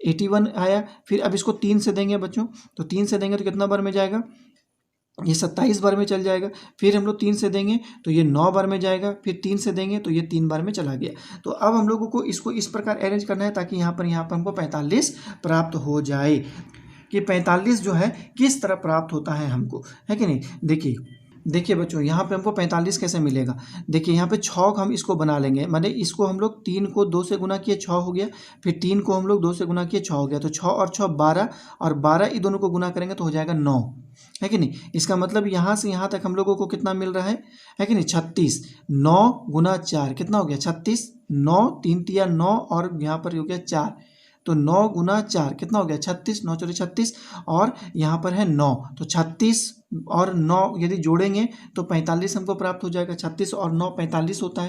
81 आया। फिर अब इसको 3 से देंगे बच्चों, तो 3 से देंगे तो कितना बार में जाएगा, ये 27 बार में चल जाएगा। फिर हम लोग 3 से देंगे तो ये 9 बार में जाएगा। फिर 3 से देंगे तो ये 3 बार में चला गया। तो अब हम लोगों को इसको इस प्रकार अरेंज करना है ताकि यहाँ पर हमको 45 प्राप्त हो जाए। कि 45 जो है किस तरह प्राप्त होता है हमको, है कि नहीं। देखिए बच्चों, यहाँ पे हमको 45 कैसे मिलेगा। देखिए यहाँ पे 6 हम इसको बना लेंगे, माने इसको हम लोग 3 को 2 से गुना किए 6 हो गया। फिर 3 को हम लोग 2 से गुना किए 6 हो गया। तो 6 और 6 12, और 12 ये दोनों को गुना करेंगे तो हो जाएगा 9, है कि नहीं। इसका मतलब यहाँ से यहाँ तक हम लोगों को कितना मिल रहा है कि नहीं, 36। 9 गुना 4 कितना हो गया 36, 9 3 तिया 9, और यहाँ पर हो गया 4, तो 9 गुना 4 कितना हो गया 36, 9 चौके 36, और यहाँ पर है 9, तो 36 और 9 यदि जोड़ेंगे तो 45 हमको प्राप्त हो जाएगा। 36 और 9 45 होता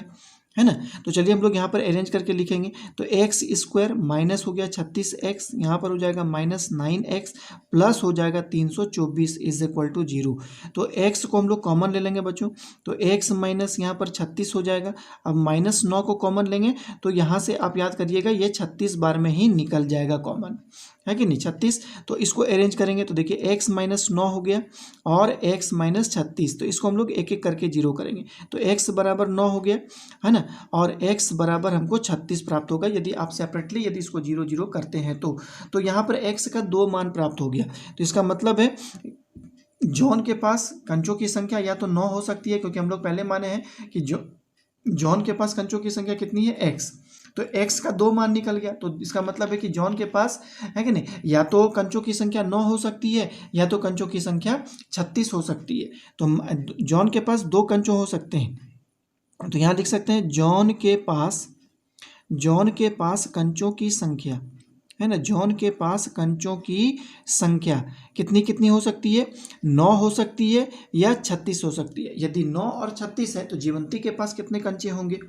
है ना। तो चलिए हम लोग यहाँ पर अरेंज करके लिखेंगे। तो एक्स स्क्वायर माइनस हो गया 36x, यहाँ पर हो जाएगा -9x, प्लस हो जाएगा 324 इज इक्वल टू 0। तो x को हम लोग कॉमन ले लेंगे बच्चों, तो x माइनस यहाँ पर 36 हो जाएगा। अब -9 को कॉमन लेंगे तो यहाँ से आप याद करिएगा ये 36 बार में ही निकल जाएगा कॉमन, है कि नहीं 36। तो इसको अरेंज करेंगे तो देखिए x माइनस 9 हो गया और x माइनस 36, तो इसको हम लोग एक एक करके 0 करेंगे। तो x बराबर 9 हो गया, है ना, और x बराबर हमको 36 प्राप्त होगा यदि आप सेपरेटली यदि इसको 0 0 करते हैं तो यहाँ पर x का 2 मान प्राप्त हो गया। तो इसका मतलब है जॉन के पास कंचों की संख्या या तो 9 हो सकती है, क्योंकि हम लोग पहले माने हैं कि जॉन के पास कंचों की संख्या कितनी है x, तो x का 2 मान निकल गया। तो इसका मतलब है कि जॉन के पास, है कि नहीं, या तो कंचों की संख्या 9 हो सकती है या तो कंचों की संख्या 36 हो सकती है। तो जॉन के पास 2 कंचों हो सकते हैं। तो यहाँ लिख सकते हैं जॉन के पास कंचों की संख्या, है ना, जॉन के पास कंचों की संख्या कितनी कितनी हो सकती है, 9 हो सकती है या 36 हो सकती है। यदि 9 और 36 है तो जीवंती के पास कितने कंचे होंगे,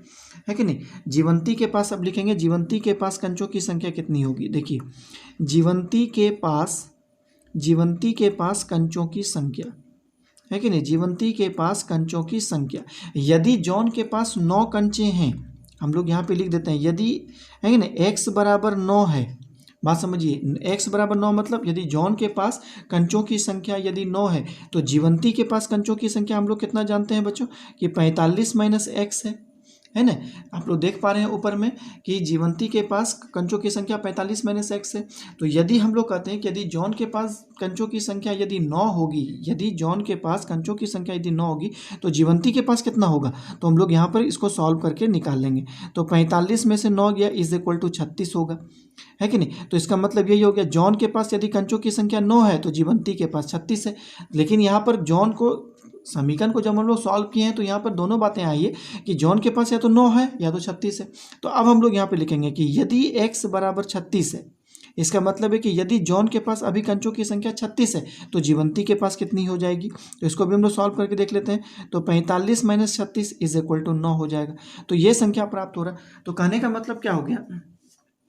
है कि नहीं। जीवंती के पास अब लिखेंगे जीवंती के पास कंचों की संख्या कितनी होगी। देखिए जीवंती के पास कंचों की संख्या, है कि नहीं, जीवंती के पास कंचों की संख्या। यदि जॉन के पास 9 कंचे हैं, हम लोग यहाँ पे लिख देते हैं यदि, है कि नहीं, x बराबर 9 है, बात समझिए, x बराबर 9 मतलब यदि जॉन के पास कंचों की संख्या यदि 9 है तो जीवंती के पास कंचों की संख्या हम लोग कितना जानते हैं बच्चों कि 45 माइनस x है ना। आप लोग देख पा रहे हैं ऊपर में कि जीवंती के पास कंचों की संख्या 45 माइनस x है। तो यदि हम लोग कहते हैं कि यदि जॉन के पास कंचों की संख्या यदि 9 होगी, यदि जॉन के पास कंचों की संख्या यदि 9 होगी तो जीवंती के पास कितना होगा, तो हम लोग यहाँ पर इसको सॉल्व करके निकाल लेंगे। तो 45 में से 9 गया इज इक्वल टू 36 होगा, है कि नहीं। तो इसका मतलब यही हो गया जॉन के पास यदि कंचों की संख्या 9 है तो जीवंती के पास 36 है। लेकिन यहाँ पर जॉन को समीकरण को जब हम लोग सॉल्व किए हैं तो यहाँ पर दोनों बातें आई है कि जॉन के पास या तो 9 है या तो 36 है। तो अब हम लोग यहाँ पे लिखेंगे कि यदि x बराबर 36 है, इसका मतलब है कि यदि जॉन के पास अभी कंचों की संख्या 36 है तो जीवंती के पास कितनी हो जाएगी। तो इसको भी हम लोग सॉल्व करके देख लेते हैं। तो 45 माइनस 36 इज इक्वल टू 9 हो जाएगा। तो ये संख्या प्राप्त हो रहा है। तो कहने का मतलब क्या हो गया,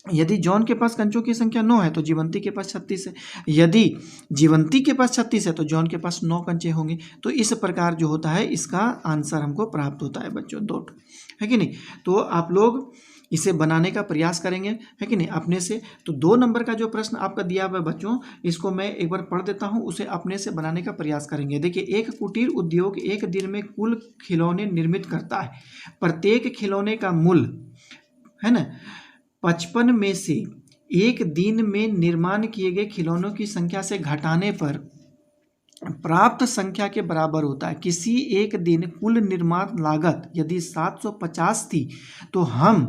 यदि जॉन के पास कंचों की संख्या 9 है तो जीवंती के पास 36 है, यदि जीवंती के पास 36 है तो जॉन के पास 9 कंचे होंगे। तो इस प्रकार जो होता है इसका आंसर हमको प्राप्त होता है बच्चों 2, है कि नहीं। तो आप लोग इसे बनाने का प्रयास करेंगे, है कि नहीं, अपने से। तो 2 नंबर का जो प्रश्न आपका दिया हुआ है बच्चों, इसको मैं एक बार पढ़ देता हूँ, उसे अपने से बनाने का प्रयास करेंगे। देखिए, एक कुटीर उद्योग एक दिन में कुल खिलौने निर्मित करता है। प्रत्येक खिलौने का मूल्य, है ना, 55 में से एक दिन में निर्माण किए गए खिलौनों की संख्या से घटाने पर प्राप्त संख्या के बराबर होता है। किसी एक दिन कुल निर्माण लागत यदि 750 थी तो हम,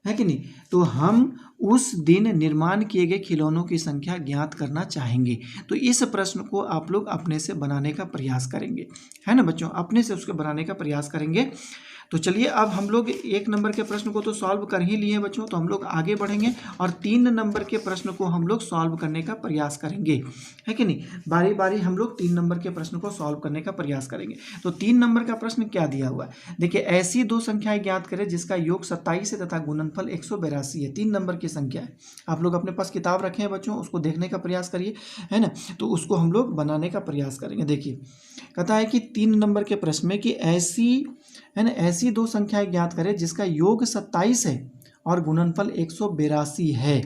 है कि नहीं, तो हम उस दिन निर्माण किए गए खिलौनों की संख्या ज्ञात करना चाहेंगे। तो इस प्रश्न को आप लोग अपने से बनाने का प्रयास करेंगे, है ना बच्चों, अपने से उसको बनाने का प्रयास करेंगे। तो चलिए अब हम लोग 1 नंबर के प्रश्न को तो सॉल्व कर ही लिए बच्चों, तो हम लोग आगे बढ़ेंगे और 3 नंबर के प्रश्न को हम लोग सॉल्व करने का प्रयास करेंगे, है कि नहीं। बारी बारी हम लोग 3 नंबर के प्रश्न को सॉल्व करने का प्रयास करेंगे। तो 3 नंबर का प्रश्न क्या दिया हुआ है, देखिए ऐसी दो संख्याएं ज्ञात करें जिसका योग 27 है तथा गुणनफल 182 है। 3 नंबर की संख्या है, आप लोग अपने पास किताब रखे हैं बच्चों, उसको देखने का प्रयास करिए, है ना। तो उसको हम लोग बनाने का प्रयास करेंगे। देखिए कहता है कि 3 नंबर के प्रश्न में कि ऐसी, है ना, ऐसी दो संख्याएं ज्ञात करें जिसका योग 27 है और गुणनफल 182 है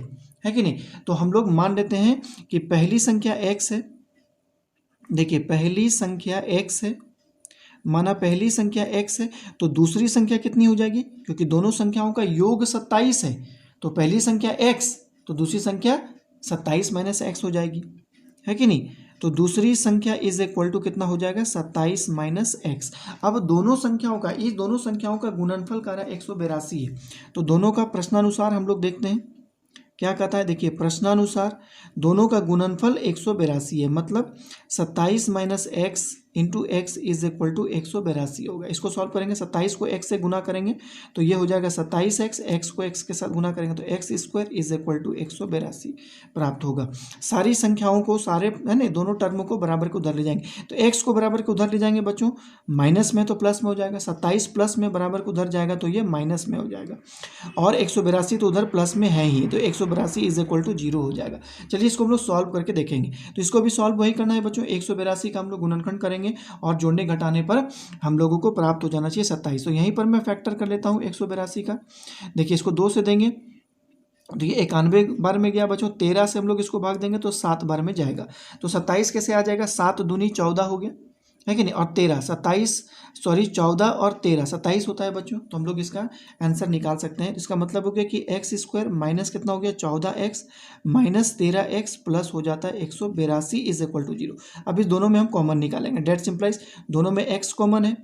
कि नहीं। तो हम लोग मान लेते हैं कि पहली संख्या x है। देखिए पहली संख्या x है, माना पहली संख्या x है, तो दूसरी संख्या कितनी हो जाएगी, क्योंकि दोनों संख्याओं का योग 27 है, तो पहली संख्या x तो दूसरी संख्या 27 माइनस x हो जाएगी, है कि नहीं। तो दूसरी संख्या इज इक्वल टू कितना हो जाएगा, 27 माइनस एक्स। अब दोनों संख्याओं का, इस दोनों संख्याओं का गुणनफल कर रहा है 182 है। तो दोनों का प्रश्नानुसार हम लोग देखते हैं क्या कहता है। देखिए प्रश्नानुसार दोनों का गुणनफल 182 है, मतलब 27 minus x into x is equal to 182 होगा। इसको सॉल्व करेंगे, 27 को x से गुना करेंगे तो ये हो जाएगा 27x, x को x के साथ गुना करेंगे तो x square is equal to 182 प्राप्त होगा। सारी संख्याओं को, सारे है ना, दोनों टर्मों को बराबर के उधर ले जाएंगे, तो x को बराबर के उधर ले जाएंगे बच्चों, माइनस में तो प्लस में हो जाएगा, 27 प्लस में बराबर के उधर जाएगा तो ये माइनस में हो जाएगा, और 182 तो उधर प्लस में है ही, तो 182 इज इक्वल टू 0 हो जाएगा। चलिए इसको हम लोग सॉल्व करके देखेंगे। तो इसको भी सॉल्व वही करना है बच्चों, 182 का हम लोग गुणनखंड करेंगे और जोड़ने घटाने पर हम लोगों को प्राप्त हो जाना चाहिए 27। तो यहीं पर मैं फैक्टर कर लेता हूँ 182 का। देखिए इसको 2 से देंगे तो ये 91 बार में गया बच्चों, 13 से हम लोग इसको भाग देंगे तो 7 बार में जाएगा। तो 27 कैसे आ जाएगा, 7 दूनी 14 हो गया, है कि नहीं, और 13, 14 और 13 27 होता है बच्चों। तो हम लोग इसका आंसर निकाल सकते हैं। इसका मतलब हो गया कि एक्स स्क्वायर माइनस कितना हो गया 14x माइनस 13x प्लस हो जाता है 182 इज इक्वल टू 0। अब इस दोनों में हम कॉमन निकालेंगे, डेट सिंप्लाइज, दोनों में x कॉमन है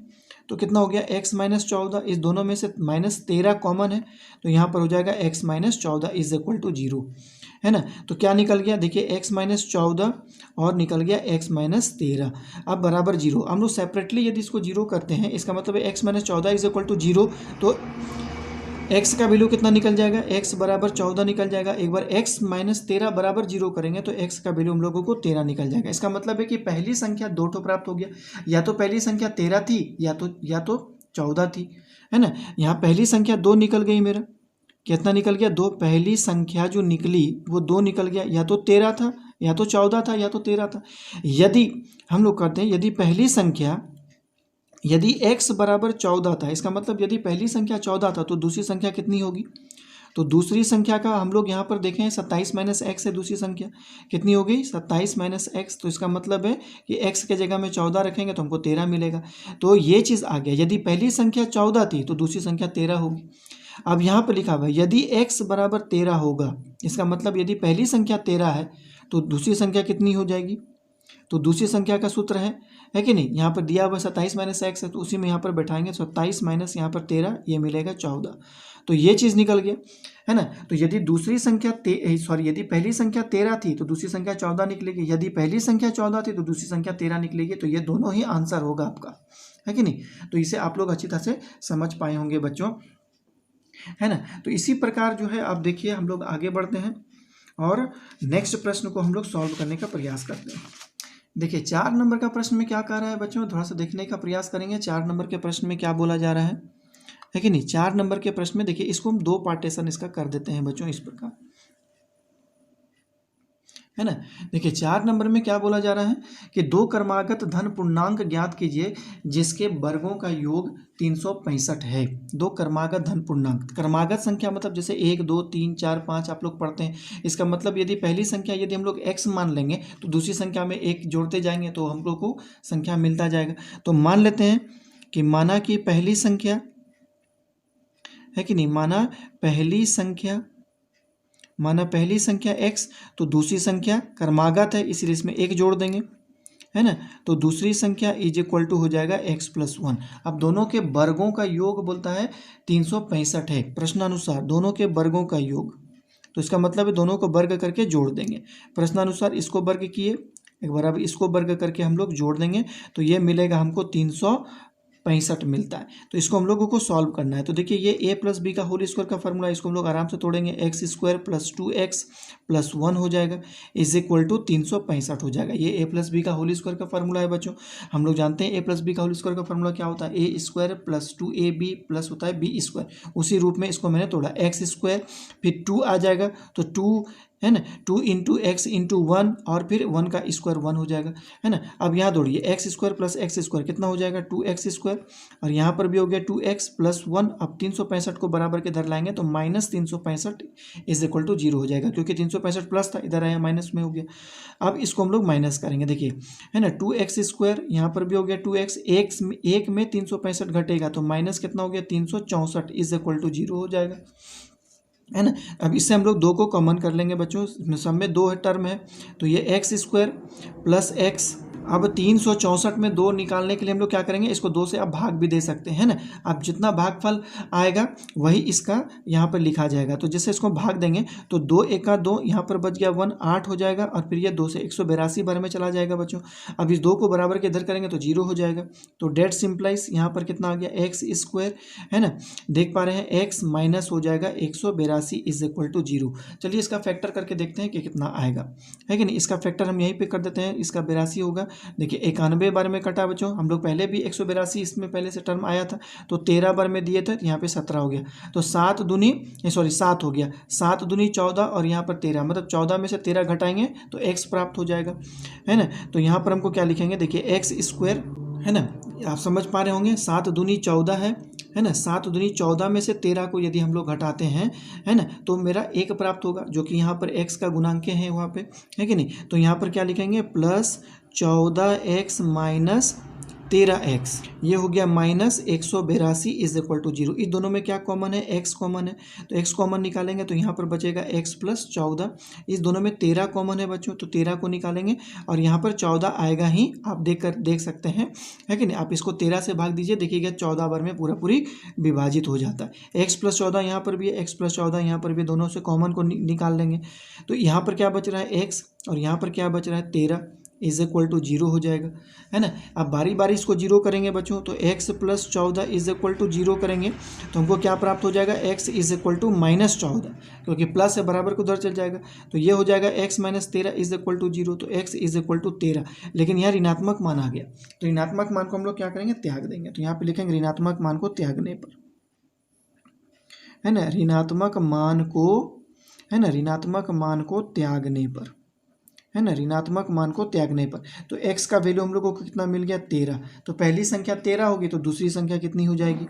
तो कितना हो गया x माइनस 14, इस दोनों में से माइनस 13 कॉमन है तो यहाँ पर हो जाएगा x minus 14 is equal to 0, है ना। तो क्या निकल गया, देखिए x माइनस 14 और निकल गया x माइनस 13, अब बराबर 0। हम लोग सेपरेटली यदि इसको 0 करते हैं, इसका मतलब है x minus 14 is equal to 0, तो x का वैल्यू कितना निकल जाएगा, x बराबर 14 निकल जाएगा। एक बार x माइनस 13 बराबर 0 करेंगे तो x का वैल्यू हम लोगों को 13 निकल जाएगा। इसका मतलब है कि पहली संख्या 2 ठो प्राप्त हो गया, या तो पहली संख्या 13 थी या तो 14 थी, है ना। यहाँ पहली संख्या 2 निकल गई, मेरा कितना निकल गया 2, पहली संख्या जो निकली वो 2 निकल गया, या तो 13 था या तो 14 था या तो 13 था। यदि हम लोग करते हैं, यदि पहली संख्या, यदि x बराबर 14 था, इसका मतलब यदि पहली संख्या 14 था तो दूसरी संख्या कितनी होगी, तो दूसरी संख्या का हम लोग यहाँ पर देखें 27 माइनस एक्स है, दूसरी संख्या कितनी हो गई 27 माइनस एक्स। तो इसका मतलब है कि x के जगह में 14 रखेंगे तो हमको 13 मिलेगा। तो ये चीज़ आ गया, यदि पहली संख्या 14 थी तो दूसरी संख्या 13 होगी। अब यहाँ पर लिखा हुआ है यदि x बराबर 13 होगा, इसका मतलब यदि पहली संख्या 13 है तो दूसरी संख्या कितनी हो जाएगी, तो दूसरी संख्या का सूत्र है कि नहीं, यहाँ पर दिया हुआ 27 माइनस एक्स है तो उसी में यहाँ पर बैठाएंगे, 27 माइनस यहाँ पर 13, ये मिलेगा 14। तो ये चीज़ निकल गया, है ना। तो यदि दूसरी संख्या यदि पहली संख्या 13 थी तो दूसरी संख्या 14 निकलेगी, यदि पहली संख्या 14 थी तो दूसरी संख्या 13 निकलेगी। तो ये दोनों ही आंसर होगा आपका, है कि नहीं। तो इसे आप लोग अच्छी तरह से समझ पाए होंगे बच्चों, है ना। तो इसी प्रकार जो है आप देखिए हम लोग आगे बढ़ते हैं और नेक्स्ट प्रश्न को हम लोग सॉल्व करने का प्रयास करते हैं। देखिए 4 नंबर का प्रश्न में क्या कह रहा है बच्चों, थोड़ा सा देखने का प्रयास करेंगे 4 नंबर के प्रश्न में क्या बोला जा रहा है कि नहीं। 4 नंबर के प्रश्न में देखिए इसको हम 2 पार्टीशन इसका कर देते हैं बच्चों, इस प्रकार, है ना। देखिए 4 नंबर में क्या बोला जा रहा है कि 2 क्रमागत धन पूर्णांक ज्ञात कीजिए जिसके वर्गों का योग 365 है। 2 क्रमागत धन पूर्णांक, क्रमागत संख्या मतलब जैसे 1 2 3 4 5 आप लोग पढ़ते हैं। इसका मतलब यदि पहली संख्या यदि हम लोग x मान लेंगे तो दूसरी संख्या में 1 जोड़ते जाएंगे तो हम लोग को संख्या मिलता जाएगा। तो मान लेते हैं कि माना कि पहली संख्या है कि नहीं, माना पहली संख्या x, तो दूसरी संख्या क्रमागत है इसलिए इसमें 1 जोड़ देंगे, है ना। तो दूसरी संख्या इज इक्वल टू हो जाएगा x प्लस 1। अब दोनों के वर्गों का योग बोलता है 365 है, प्रश्नानुसार दोनों के वर्गों का योग। तो इसका मतलब है दोनों को वर्ग करके जोड़ देंगे। प्रश्नानुसार इसको वर्ग किए, एक बार अब इसको वर्ग करके हम लोग जोड़ देंगे तो ये मिलेगा हमको 65 मिलता है। तो इसको हम लोगों को सॉल्व करना है। तो देखिए ये a प्लस बी का होल स्क्वायर का फॉर्मूला, इसको हम लोग आराम से तोड़ेंगे। X square plus 2x plus 1 हो जाएगा इज इक्वल टू 365 हो जाएगा। ये a प्लस बी का होल स्क्वायर का फॉर्मूला है बच्चों। हम लोग जानते हैं a प्लस बी का होल स्क्वायर का फॉर्मूला क्या होता है, a square plus 2ab plus होता है b स्क्वायर। उसी रूप में इसको मैंने तोड़ा, एक्स स्क्वायर फिर 2 आ जाएगा तो 2 है ना, 2 इंटू एक्स इंटू 1 और फिर 1 का स्क्वायर 1 हो जाएगा, है ना। अब यहाँ दौड़िए, X square plus x square कितना हो जाएगा 2x स्क्वायर, और यहाँ पर भी हो गया 2x प्लस 1। अब 365 को बराबर के इधर लाएंगे तो माइनस 365 इज इक्वल टू 0 हो जाएगा, क्योंकि 365 प्लस था, इधर आया माइनस में हो गया। अब इसको हम लोग माइनस करेंगे, देखिए है ना, 2x स्क्वायर यहाँ पर भी हो गया 2x, एक में 365 घटेगा तो माइनस कितना हो गया 364 इज इक्वल टू 0 हो जाएगा, है ना। अब इससे हम लोग 2 को कॉमन कर लेंगे बच्चों, सब में 2 टर्म है तो ये एक्स स्क्वायर प्लस एक्स। अब 364 में 2 निकालने के लिए हम लोग क्या करेंगे, इसको 2 से अब भाग भी दे सकते हैं ना। अब जितना भागफल आएगा वही इसका यहाँ पर लिखा जाएगा। तो जैसे इसको भाग देंगे तो 2 एका 2, यहाँ पर बच गया 1, 8 हो जाएगा, और फिर ये 2 से 182 बार में चला जाएगा बच्चों। अब इस 2 को बराबर के इधर करेंगे तो 0 हो जाएगा। तो डेट सिंप्लाइज यहाँ पर कितना आ गया एक्स स्क्वायर, है ना, देख पा रहे हैं एक्स माइनस हो जाएगा 182 इज इक्वल टू 0। चलिए इसका फैक्टर करके देखते हैं कि कितना आएगा, है कि नहीं। इसका फैक्टर हम यहीं पे कर देते हैं, इसका 82 होगा। देखिए 91 बार में कटा बच्चों, हम लोग पहले भी 182 इसमें पहले से टर्म आया था तो 13 बार में दिए थे, तो यहाँ पे 17 हो गया। तो 7 हो गया, 7 दूनी 14 और यहाँ पर 13, मतलब 14 में से 13 घटाएंगे तो x प्राप्त हो जाएगा, है ना। तो यहाँ पर हमको क्या लिखेंगे, देखिए एक्स स्क्वायर, है ना, आप समझ पा रहे होंगे, 7 दूनी 14 है ना। 7 दूनी 14 में से 13 को यदि हम लोग घटाते हैं, है ना, तो मेरा 1 प्राप्त होगा, जो कि यहाँ पर x का गुणांक है वहाँ पे, है कि नहीं। तो यहाँ पर क्या लिखेंगे, प्लस 14x माइनस 13x, ये हो गया माइनस 182 इज इक्वल टू 0। इस दोनों में क्या कॉमन है, x कॉमन है, तो x कॉमन निकालेंगे तो यहाँ पर बचेगा x प्लस 14। इस दोनों में 13 कॉमन है बच्चों, तो 13 को निकालेंगे और यहाँ पर 14 आएगा ही, आप देख सकते हैं, है कि नहीं। आप इसको 13 से भाग दीजिए, देखिएगा 14 बार में पूरी विभाजित हो जाता है। x प्लस 14 यहाँ पर भी है, x प्लस 14 यहाँ पर भी, दोनों से कॉमन को निकाल लेंगे तो यहाँ पर क्या बच रहा है x, और यहाँ पर क्या बच रहा है 13 इज इक्वल टू 0 हो जाएगा, है ना। अब बारी बारी इसको 0 करेंगे बच्चों, तो x plus 14 is equal to 0 करेंगे तो हमको क्या प्राप्त हो जाएगा, x is equal to minus 14, क्योंकि प्लस से बराबर को उधर चल जाएगा, तो ये हो जाएगा x minus 13 is equal to 0। तो x इज इक्वल टू 13, लेकिन यहाँ ऋणात्मक मान आ गया, तो ऋणात्मक मान को हम लोग क्या करेंगे, त्याग देंगे। तो यहाँ पे लिखेंगे ऋणात्मक मान को त्यागने पर, है ना, ऋणात्मक मान को, है ना, ऋणात्मक मान को त्यागने पर, है ना, ऋणात्मक मान को त्यागने पर। तो x का वैल्यू हम लोगों को कितना मिल गया 13। तो पहली संख्या 13 होगी तो दूसरी संख्या कितनी हो जाएगी,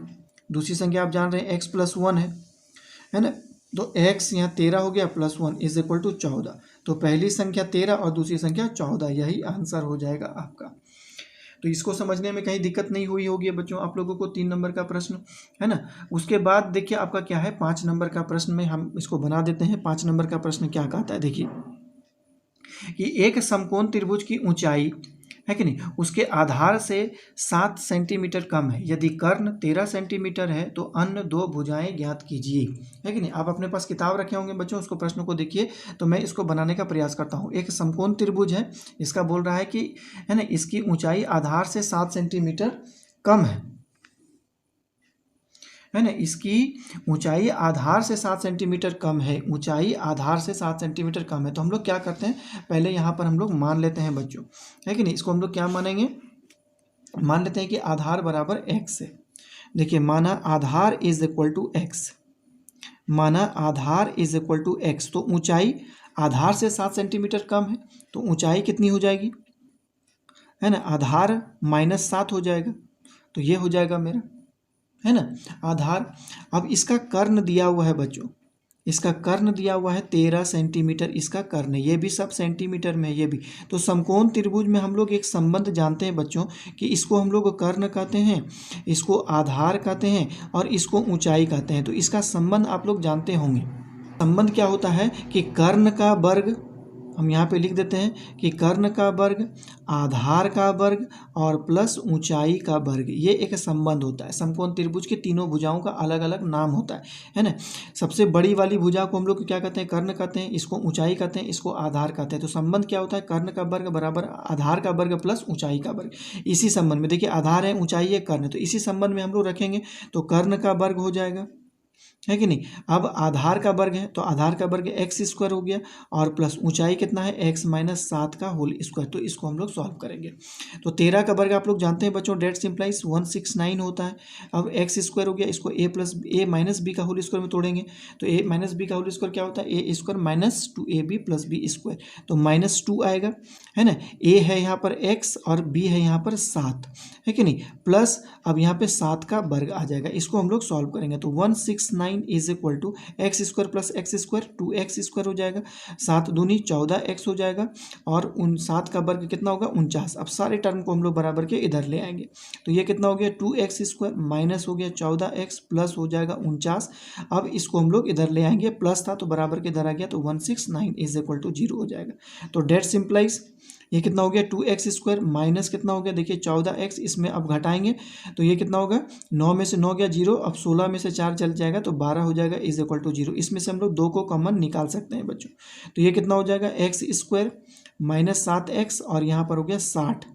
दूसरी संख्या आप जान रहे हैं x प्लस 1 है ना। तो x यहाँ 13 हो गया प्लस 1 इज इक्वल टू 14। तो पहली संख्या 13 और दूसरी संख्या 14, यही आंसर हो जाएगा आपका। तो इसको समझने में कहीं दिक्कत नहीं हुई होगी बच्चों आप लोगों को। 3 नंबर का प्रश्न, है ना। उसके बाद देखिए आपका क्या है, 5 नंबर का प्रश्न में हम इसको बना देते हैं। 5 नंबर का प्रश्न क्या कहता है, देखिए कि एक समकोण त्रिभुज की ऊंचाई, है कि नहीं, उसके आधार से 7 सेंटीमीटर कम है। यदि कर्ण 13 सेंटीमीटर है तो अन्य 2 भुजाएं ज्ञात कीजिए, है कि नहीं। आप अपने पास किताब रखे होंगे बच्चों, उसको प्रश्न को देखिए। तो मैं इसको बनाने का प्रयास करता हूँ। एक समकोण त्रिभुज है, इसका बोल रहा है कि, है ना, इसकी ऊंचाई आधार से 7 सेंटीमीटर कम है ना, इसकी ऊंचाई आधार से 7 सेंटीमीटर कम है, ऊंचाई आधार से 7 सेंटीमीटर कम है। तो हम लोग क्या करते हैं, पहले यहाँ पर हम लोग मान लेते हैं बच्चों, है कि नहीं। इसको हम लोग क्या मानेंगे, मान लेते हैं कि आधार बराबर x है। देखिए माना आधार इज इक्वल टू x, माना आधार इज इक्वल टू x, तो ऊंचाई आधार से 7 सेंटीमीटर कम है, तो ऊंचाई कितनी हो जाएगी, है ना, आधार माइनस 7 हो जाएगा, तो ये हो जाएगा मेरा, है ना, आधार। अब इसका कर्ण दिया हुआ है बच्चों, इसका कर्ण दिया हुआ है 13 सेंटीमीटर, इसका कर्ण, ये भी सब सेंटीमीटर में है, ये भी। तो समकोण त्रिभुज में हम लोग एक संबंध जानते हैं बच्चों कि इसको हम लोग कर्ण कहते हैं, इसको आधार कहते हैं और इसको ऊंचाई कहते हैं। तो इसका संबंध आप लोग जानते होंगे। संबंध क्या होता है कि कर्ण का वर्ग हम यहाँ पे लिख देते हैं कि कर्ण का वर्ग, आधार का वर्ग और प्लस ऊंचाई का वर्ग, ये एक संबंध होता है। समकोण त्रिभुज के तीनों भुजाओं का अलग अलग नाम होता है ना। सबसे बड़ी वाली भुजा को हम लोग क्या कहते हैं, कर्ण कहते हैं, इसको ऊंचाई कहते हैं, इसको आधार कहते हैं। तो संबंध क्या होता है, कर्ण का वर्ग बराबर आधार का वर्ग प्लस ऊंचाई का वर्ग। इसी संबंध में देखिए आधार है, ऊंचाई है, कर्ण, तो इसी संबंध में हम लोग रखेंगे तो कर्ण का वर्ग हो जाएगा, है कि नहीं। अब आधार का वर्ग है तो आधार का वर्ग एक्स स्क्वायर हो गया और प्लस ऊंचाई कितना है, एक्स माइनस 7 का होल स्क्वायर। तो इसको हम लोग सॉल्व करेंगे। तो 13 का वर्ग आप लोग जानते हैं बच्चों, डेट सिंप्लाइज 169 होता है। अब एक्स स्क्वायर हो गया, इसको ए माइनस बी का होल स्क्वायर में तोड़ेंगे तो ए माइनस बी का होल स्क्वायर क्या होता है, A square minus 2ab plus B square, तो -2 आएगा, है ना। ए है यहाँ पर एक्स और बी है यहाँ पर 7, है कि नहीं, प्लस अब यहाँ पे 7 का वर्ग आ जाएगा। इसको हम लोग सॉल्व करेंगे तो 169 is equal to x square plus x square 2x square हो जाएगा, 7 दूनी 14x हो जाएगा और 7 का वर्ग कितना होगा 49। अब सारे टर्म को हम लोग बराबर के इधर ले आएंगे तो ये कितना हो गया 2x स्क्वायर माइनस हो गया 14x प्लस हो जाएगा 49। अब इसको हम लोग इधर ले आएंगे, प्लस था तो बराबर के इधर आ गया तो 169 इज इक्वल टू 0 हो जाएगा। तो डेट सिंप्लाइज ये कितना हो गया 2x स्क्वायर माइनस कितना हो गया, देखिए 14x, इसमें अब घटाएंगे तो ये कितना होगा, 9 में से 9 गया 0, अब 16 में से 4 चल जाएगा तो 12 हो जाएगा इज इक्वल टू 0। इसमें से हम लोग 2 को कॉमन निकाल सकते हैं बच्चों। तो ये कितना हो जाएगा एक्स स्क्वायर माइनस 7x और यहाँ पर हो गया 60,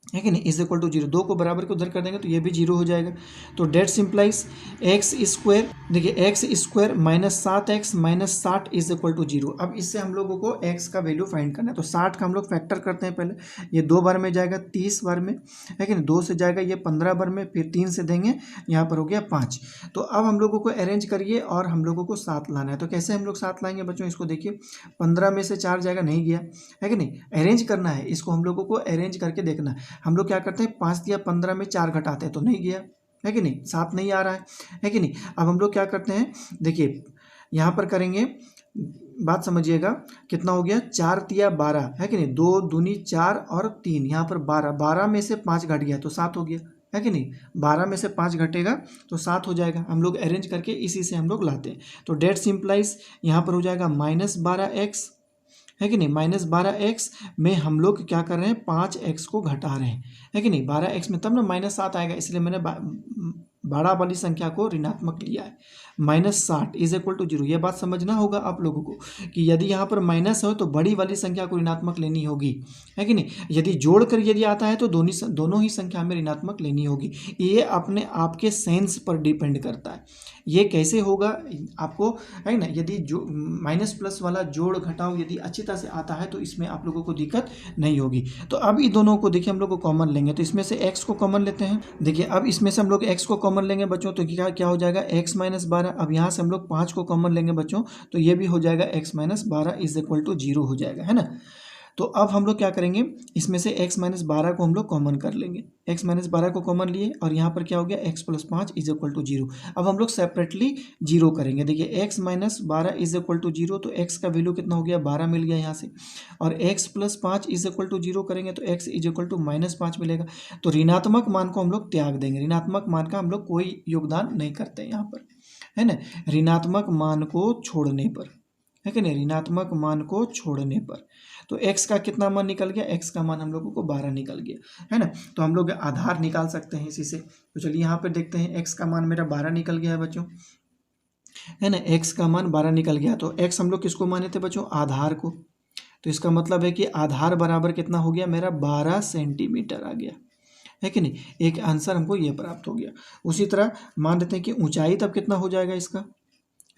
है कि नहीं, इज इक्वल टू 0। 2 को बराबर को उधर कर देंगे तो ये भी 0 हो जाएगा। तो डेट सिंप्लाइज एक्स स्क्वायर, देखिए x square minus 7x minus 60 is equal to 0। अब इससे हम लोगों को x का वैल्यू फाइंड करना है तो 60 का हम लोग फैक्टर करते हैं पहले, ये 2 बार में जाएगा 30 बार में, है कि नहीं, 2 से जाएगा ये 15 बार में, फिर 3 से देंगे यहाँ पर हो गया 5। तो अब हम लोगों को अरेंज करिए और हम लोगों को 7 लाना है। तो कैसे हम लोग 7 लाएंगे बच्चों, इसको देखिए 15 में से 4 जाएगा, नहीं गया, है कि नहीं, अरेंज करना है इसको, हम लोगों को अरेंज करके देखना है। हम लोग क्या करते हैं 5 दिया 15 में 4 घटाते हैं तो नहीं गया, है कि नहीं, 7 नहीं आ रहा है कि नहीं। अब हम लोग क्या करते हैं, देखिए यहाँ पर करेंगे, बात समझिएगा, कितना हो गया 4 तिया 12, है कि नहीं, 2 दूनी 4 और 3 यहाँ पर 12, 12 में से 5 घट गया तो 7 हो गया, है कि नहीं, 12 में से 5 घटेगा तो 7 हो जाएगा। हम लोग अरेंज करके इसी से हम लोग लाते हैं। तो डेट सिंप्लाइज यहाँ पर हो जाएगा -12x, है कि नहीं, -12x में हम लोग क्या कर रहे हैं 5x को घटा रहे हैं, है कि नहीं, 12x में तब ना -7 आएगा, इसलिए मैंने बड़ा वाली संख्या को ऋणात्मक लिया है। -60 इज इक्वल टू 0। ये बात समझना होगा आप लोगों को कि यदि यहाँ पर माइनस हो तो बड़ी वाली संख्या को ऋणात्मक लेनी होगी, है कि नहीं। यदि जोड़कर यदि आता है तो दोनों ही संख्या में ऋणात्मक लेनी होगी। ये अपने आपके सेंस पर डिपेंड करता है, ये कैसे होगा आपको, है ना। यदि जो माइनस प्लस वाला जोड़ घटाव यदि अच्छी तरह से आता है तो इसमें आप लोगों को दिक्कत नहीं होगी। तो अब इन दोनों को देखिए हम लोग को कॉमन लेंगे तो इसमें से x को कॉमन लेते हैं। देखिए अब इसमें से हम लोग x को कॉमन लेंगे बच्चों तो क्या क्या हो जाएगा x माइनस 12। अब यहाँ से हम लोग 5 को कॉमन लेंगे बच्चों तो ये भी हो जाएगा x minus 12 is equal to 0 हो जाएगा, है ना। तो अब हम लोग क्या करेंगे, इसमें से x माइनस 12 को हम लोग कॉमन कर लेंगे, x माइनस 12 को कॉमन लिए और यहाँ पर क्या हो गया x plus 5 is equal to 0। अब हम लोग सेपरेटली 0 करेंगे। देखिए x minus 12 is equal to 0 तो x का वैल्यू कितना हो गया 12 मिल गया यहाँ से, और x plus 5 is equal to 0 करेंगे तो x इज इक्वल टू -5 मिलेगा। तो ऋणात्मक मान को हम लोग त्याग देंगे, ऋणात्मक मान का हम लोग कोई योगदान नहीं करते यहाँ पर, है ना, ऋणात्मक मान को छोड़ने पर, है कि नहीं, ऋणात्मक मान को छोड़ने पर। तो x का कितना मान निकल गया, x का मान हम लोगों को 12 निकल गया, है ना। तो हम लोग आधार निकाल सकते हैं इसी से। तो चलिए यहाँ पे देखते हैं, x का मान मेरा 12 निकल गया है बच्चों, है ना, x का मान 12 निकल गया। तो x हम लोग किसको माने थे बच्चों, आधार को। तो इसका मतलब है कि आधार बराबर कितना हो गया मेरा 12 सेंटीमीटर आ गया, है कि नहीं। एक आंसर हमको ये प्राप्त हो गया। उसी तरह मान लेते हैं कि ऊंचाई तब कितना हो जाएगा इसका,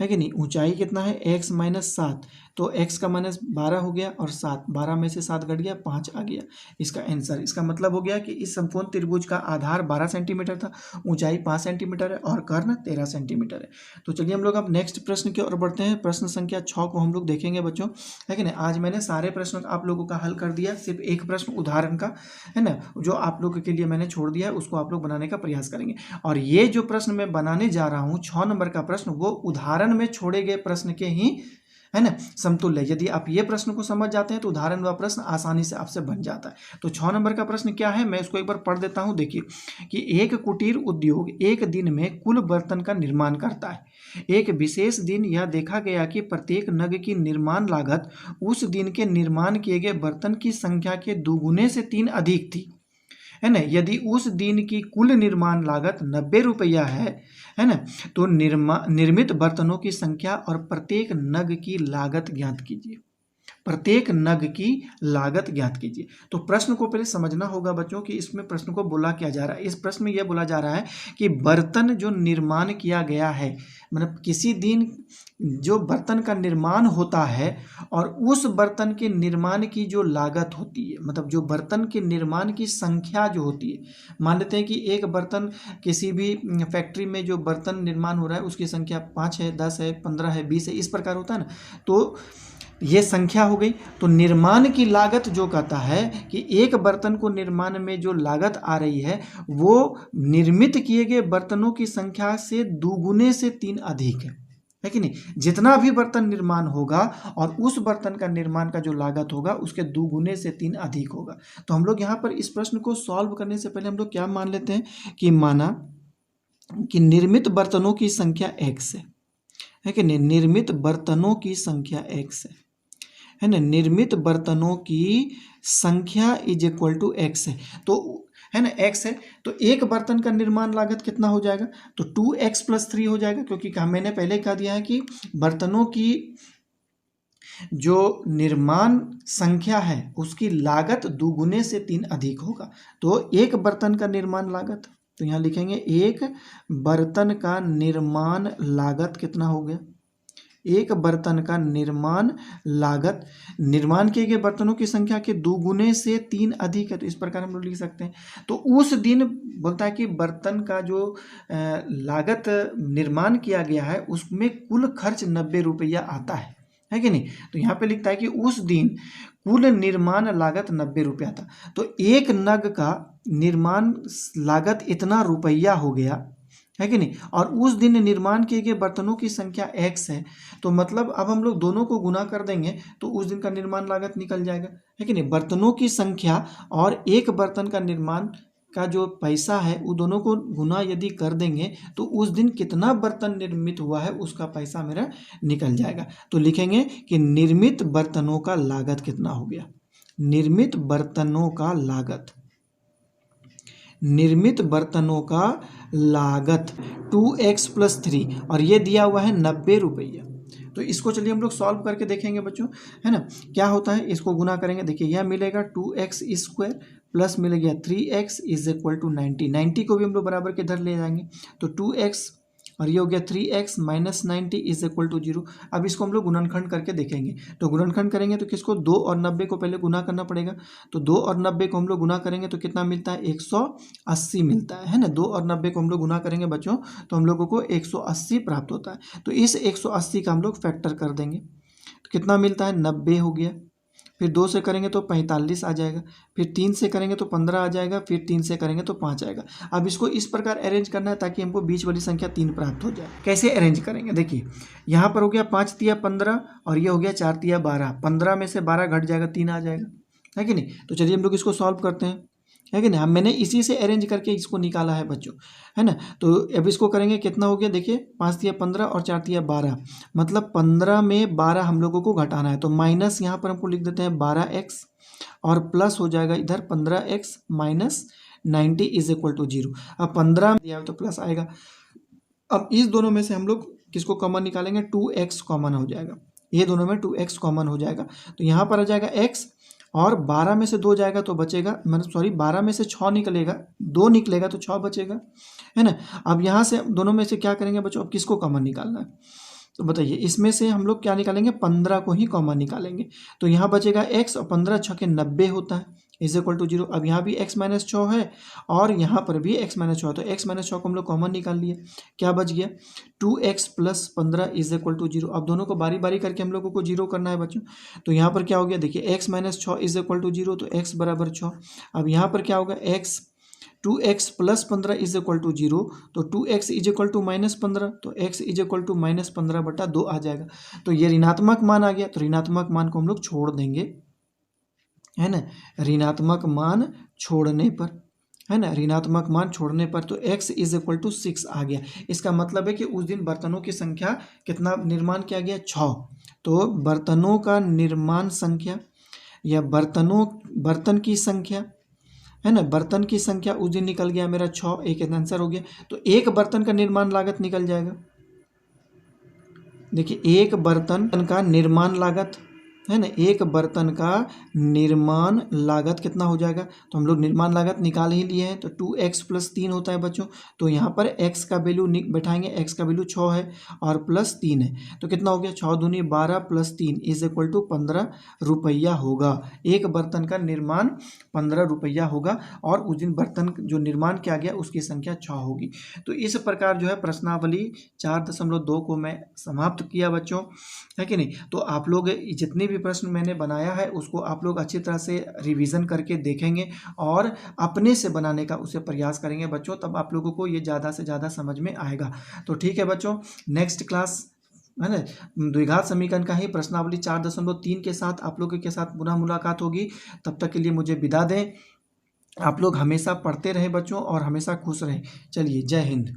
है कि नहीं, ऊंचाई कितना है x माइनस 7, तो x का माइनस 12 हो गया और 7, 12 में से 7 घट गया 5 आ गया इसका आंसर। इसका मतलब हो गया कि इस समकोण त्रिभुज का आधार 12 सेंटीमीटर था, ऊंचाई 5 सेंटीमीटर है और कर्ण 13 सेंटीमीटर है। तो चलिए हम लोग अब नेक्स्ट प्रश्न की ओर बढ़ते हैं। प्रश्न संख्या 6 को हम लोग देखेंगे बच्चों, है कि नहीं। आज मैंने सारे प्रश्न आप लोगों का हल कर दिया, सिर्फ एक प्रश्न उदाहरण का, है ना, जो आप लोगों के लिए मैंने छोड़ दिया है उसको आप लोग बनाने का प्रयास करेंगे। और ये जो प्रश्न मैं बनाने जा रहा हूँ 6 नंबर का प्रश्न, वो उदाहरण में छोड़े गए प्रश्न के ही है ना, समतुल्य। यदि आप ये प्रश्न को समझ जाते हैं तो उदाहरण व प्रश्न आसानी से आपसे बन जाता है। तो 6 नंबर का प्रश्न क्या है, मैं इसको एक बार पढ़ देता हूँ। देखिए कि एक कुटीर उद्योग एक दिन में कुल बर्तन का निर्माण करता है। एक विशेष दिन यह देखा गया कि प्रत्येक नग की निर्माण लागत उस दिन के निर्माण किए गए बर्तन की संख्या के दुगुने से 3 अधिक थी, है ना। यदि उस दिन की कुल निर्माण लागत 90 रुपया है ना, तो निर्मित बर्तनों की संख्या और प्रत्येक नग की लागत ज्ञात कीजिए। प्रत्येक नग की लागत ज्ञात कीजिए। तो प्रश्न को पहले समझना होगा बच्चों कि इसमें प्रश्न को बोला क्या जा रहा है। इस प्रश्न में यह बोला जा रहा है कि बर्तन जो निर्माण किया गया है, मतलब किसी दिन जो बर्तन का निर्माण होता है और उस बर्तन के निर्माण की जो लागत होती है, मतलब जो बर्तन के निर्माण की संख्या जो होती है, मान लेते हैं कि एक बर्तन किसी भी फैक्ट्री में जो बर्तन निर्माण हो रहा है उसकी संख्या 5 है, 10 है, 15 है, 20 है, इस प्रकार होता है ना। तो ये संख्या हो गई। तो निर्माण की लागत जो कहता है कि एक बर्तन को निर्माण में जो लागत आ रही है वो निर्मित किए गए बर्तनों की संख्या से दुगुने से 3 अधिक है कि नहीं। जितना भी बर्तन निर्माण होगा और उस बर्तन का निर्माण का जो लागत होगा उसके दुगुने से 3 अधिक होगा। तो हम लोग यहाँ पर इस प्रश्न को सॉल्व करने से पहले हम लोग क्या मान लेते हैं कि माना कि निर्मित बर्तनों की संख्या x है कि नहीं, निर्मित बर्तनों की संख्या x है ना, निर्मित बर्तनों की संख्या इज इक्वल टू x है। तो है ना, x है तो एक बर्तन का निर्माण लागत कितना हो जाएगा, तो 2x + 3 हो जाएगा, क्योंकि मैंने पहले कह दिया है कि बर्तनों की जो निर्माण संख्या है उसकी लागत दुगुने से 3 अधिक होगा। तो एक बर्तन का निर्माण लागत, तो यहाँ लिखेंगे एक बर्तन का निर्माण लागत कितना हो गया, एक बर्तन का निर्माण लागत निर्माण किए गए बर्तनों की संख्या के दुगुने से 3 अधिक है। तो इस प्रकार हम लोग लिख सकते हैं। तो उस दिन बोलता है कि बर्तन का जो लागत निर्माण किया गया है उसमें कुल खर्च 90 रुपया आता है कि नहीं। तो यहाँ पे लिखता है कि उस दिन कुल निर्माण लागत 90 रुपया था। तो एक नग का निर्माण लागत इतना रुपया हो गया है कि नहीं, और उस दिन निर्माण किए गए बर्तनों की संख्या x है। तो मतलब अब हम लोग दोनों को गुना कर देंगे तो उस दिन का निर्माण लागत निकल जाएगा, है कि नहीं। बर्तनों की संख्या और एक बर्तन का निर्माण का जो पैसा है वो दोनों को गुना यदि कर देंगे तो उस दिन कितना बर्तन निर्मित हुआ है उसका पैसा मेरा निकल जाएगा। तो लिखेंगे कि निर्मित बर्तनों का लागत कितना हो गया, निर्मित बर्तनों का लागत, निर्मित बर्तनों का लागत 2x + 3 और ये दिया हुआ है 90 रुपया। तो इसको चलिए हम लोग सॉल्व करके देखेंगे बच्चों, है ना। क्या होता है, इसको गुना करेंगे, देखिए यह मिलेगा 2x² प्लस मिलेगा 3x = 90। 90 को भी हम लोग बराबर के इधर ले जाएंगे तो 2x और ये हो गया 3x - 90 = 0। अब इसको हम लोग गुणनखंड करके देखेंगे। तो गुणनखंड करेंगे तो किसको, 2 और 90 को पहले गुना करना पड़ेगा। तो 2 और 90 को हम लोग गुना करेंगे तो कितना मिलता है, 180 मिलता है ना। 2 और 90 को हम लोग गुना करेंगे बच्चों तो हम लोगों को 180 प्राप्त होता है। तो इस 180 का हम लोग फैक्टर कर देंगे तो कितना मिलता है, 90 हो गया। फिर 2 से करेंगे तो 45 आ जाएगा, फिर 3 से करेंगे तो 15 आ जाएगा, फिर 3 से करेंगे तो 5 आएगा। अब इसको इस प्रकार अरेंज करना है ताकि हमको बीच वाली संख्या 3 प्राप्त हो जाए। कैसे अरेंज करेंगे, देखिए यहाँ पर हो गया 5 तिया 15 और ये हो गया 4 तिया 12। 15 में से 12 घट जाएगा, 3 आ जाएगा, है कि नहीं। तो चलिए हम लोग इसको सॉल्व करते हैं, है कि नहीं। मैंने इसी से अरेंज करके इसको निकाला है बच्चों, है ना। तो अब इसको करेंगे, कितना हो गया, देखिए 5 तिया 15 और 4 तिया 12, मतलब 15 में 12 हम लोगों को घटाना है। तो माइनस यहाँ पर हमको लिख देते हैं 12x और प्लस हो जाएगा इधर 15x - 90 = 0। अब 15 दिया तो प्लस आएगा। अब इस दोनों में से हम लोग किसको कॉमन निकालेंगे, 2x कॉमन हो जाएगा, ये दोनों में 2x कॉमन हो जाएगा। तो यहाँ पर आ जाएगा x और 12 में से 2 जाएगा तो बचेगा, मतलब सॉरी 12 में से 6 निकलेगा, 2 निकलेगा तो 6 बचेगा, है ना। अब यहाँ से दोनों में से क्या करेंगे बच्चों, अब किसको कॉमन निकालना है, तो बताइए। इसमें से हम लोग क्या निकालेंगे, 15 को ही कॉमन निकालेंगे। तो यहाँ बचेगा x और 15 × 6 = 90 होता है = 0। अब यहाँ भी x - 6 है और यहाँ पर भी x - 6 है, तो x - 6 को हम लोग कॉमन निकाल लिए, क्या बच गया, 2x + 15 = 0। अब दोनों को बारी बारी करके हम लोगों को 0 करना है बच्चों। तो यहाँ पर क्या हो गया, देखिए x - 6 = 0, तो x = 6। अब यहाँ पर क्या होगा, x 2x plus 15 is equal to 0, तो 2x इज इक्वल टू -15, तो x इज इक्वल टू -15/2 आ जाएगा। तो ये ऋणात्मक मान आ गया, तो ऋणात्मक मान को हम लोग छोड़ देंगे, है ना, ऋणात्मक मान छोड़ने पर, है ना, ऋणात्मक मान छोड़ने पर तो x इज इक्वल टू 6 आ गया। इसका मतलब है कि उस दिन बर्तनों की संख्या कितना निर्माण किया गया, 6। तो बर्तनों का निर्माण संख्या या बर्तन की संख्या, है ना, बर्तन की संख्या उस दिन निकल गया मेरा 6, एक आंसर हो गया। तो एक बर्तन का निर्माण लागत निकल जाएगा। देखिए एक बर्तन का निर्माण लागत, है ना, एक बर्तन का निर्माण लागत कितना हो जाएगा, तो हम लोग निर्माण लागत निकाल ही लिए हैं, तो 2x प्लस 3 होता है बच्चों। तो यहाँ पर x का वैल्यू बैठाएंगे, x का वैल्यू 6 है और प्लस 3 है, तो कितना हो गया, 6 दूनी 12 प्लस 3 इज इक्वल टू 15 रुपया होगा। एक बर्तन का निर्माण 15 रुपया होगा और उस दिन बर्तन जो निर्माण किया गया उसकी संख्या 6 होगी। तो इस प्रकार जो है प्रश्नावली 4.2 को मैं समाप्त किया बच्चों, है कि नहीं। तो आप लोग जितने भी प्रश्न मैंने बनाया है उसको आप लोग अच्छी तरह से रिवीजन करके देखेंगे और अपने से बनाने का उसे प्रयास करेंगे बच्चों, तब आप लोगों को ये ज़्यादा से ज़्यादा समझ में आएगा। तो ठीक है बच्चों, नेक्स्ट क्लास, है ना, द्विघात समीकरण का ही प्रश्नावली 4.3 के साथ आप लोगों के साथ पुनः मुलाकात होगी। तब तक के लिए मुझे विदा दें। आप लोग हमेशा पढ़ते रहें बच्चों और हमेशा खुश रहें। चलिए, जय हिंद।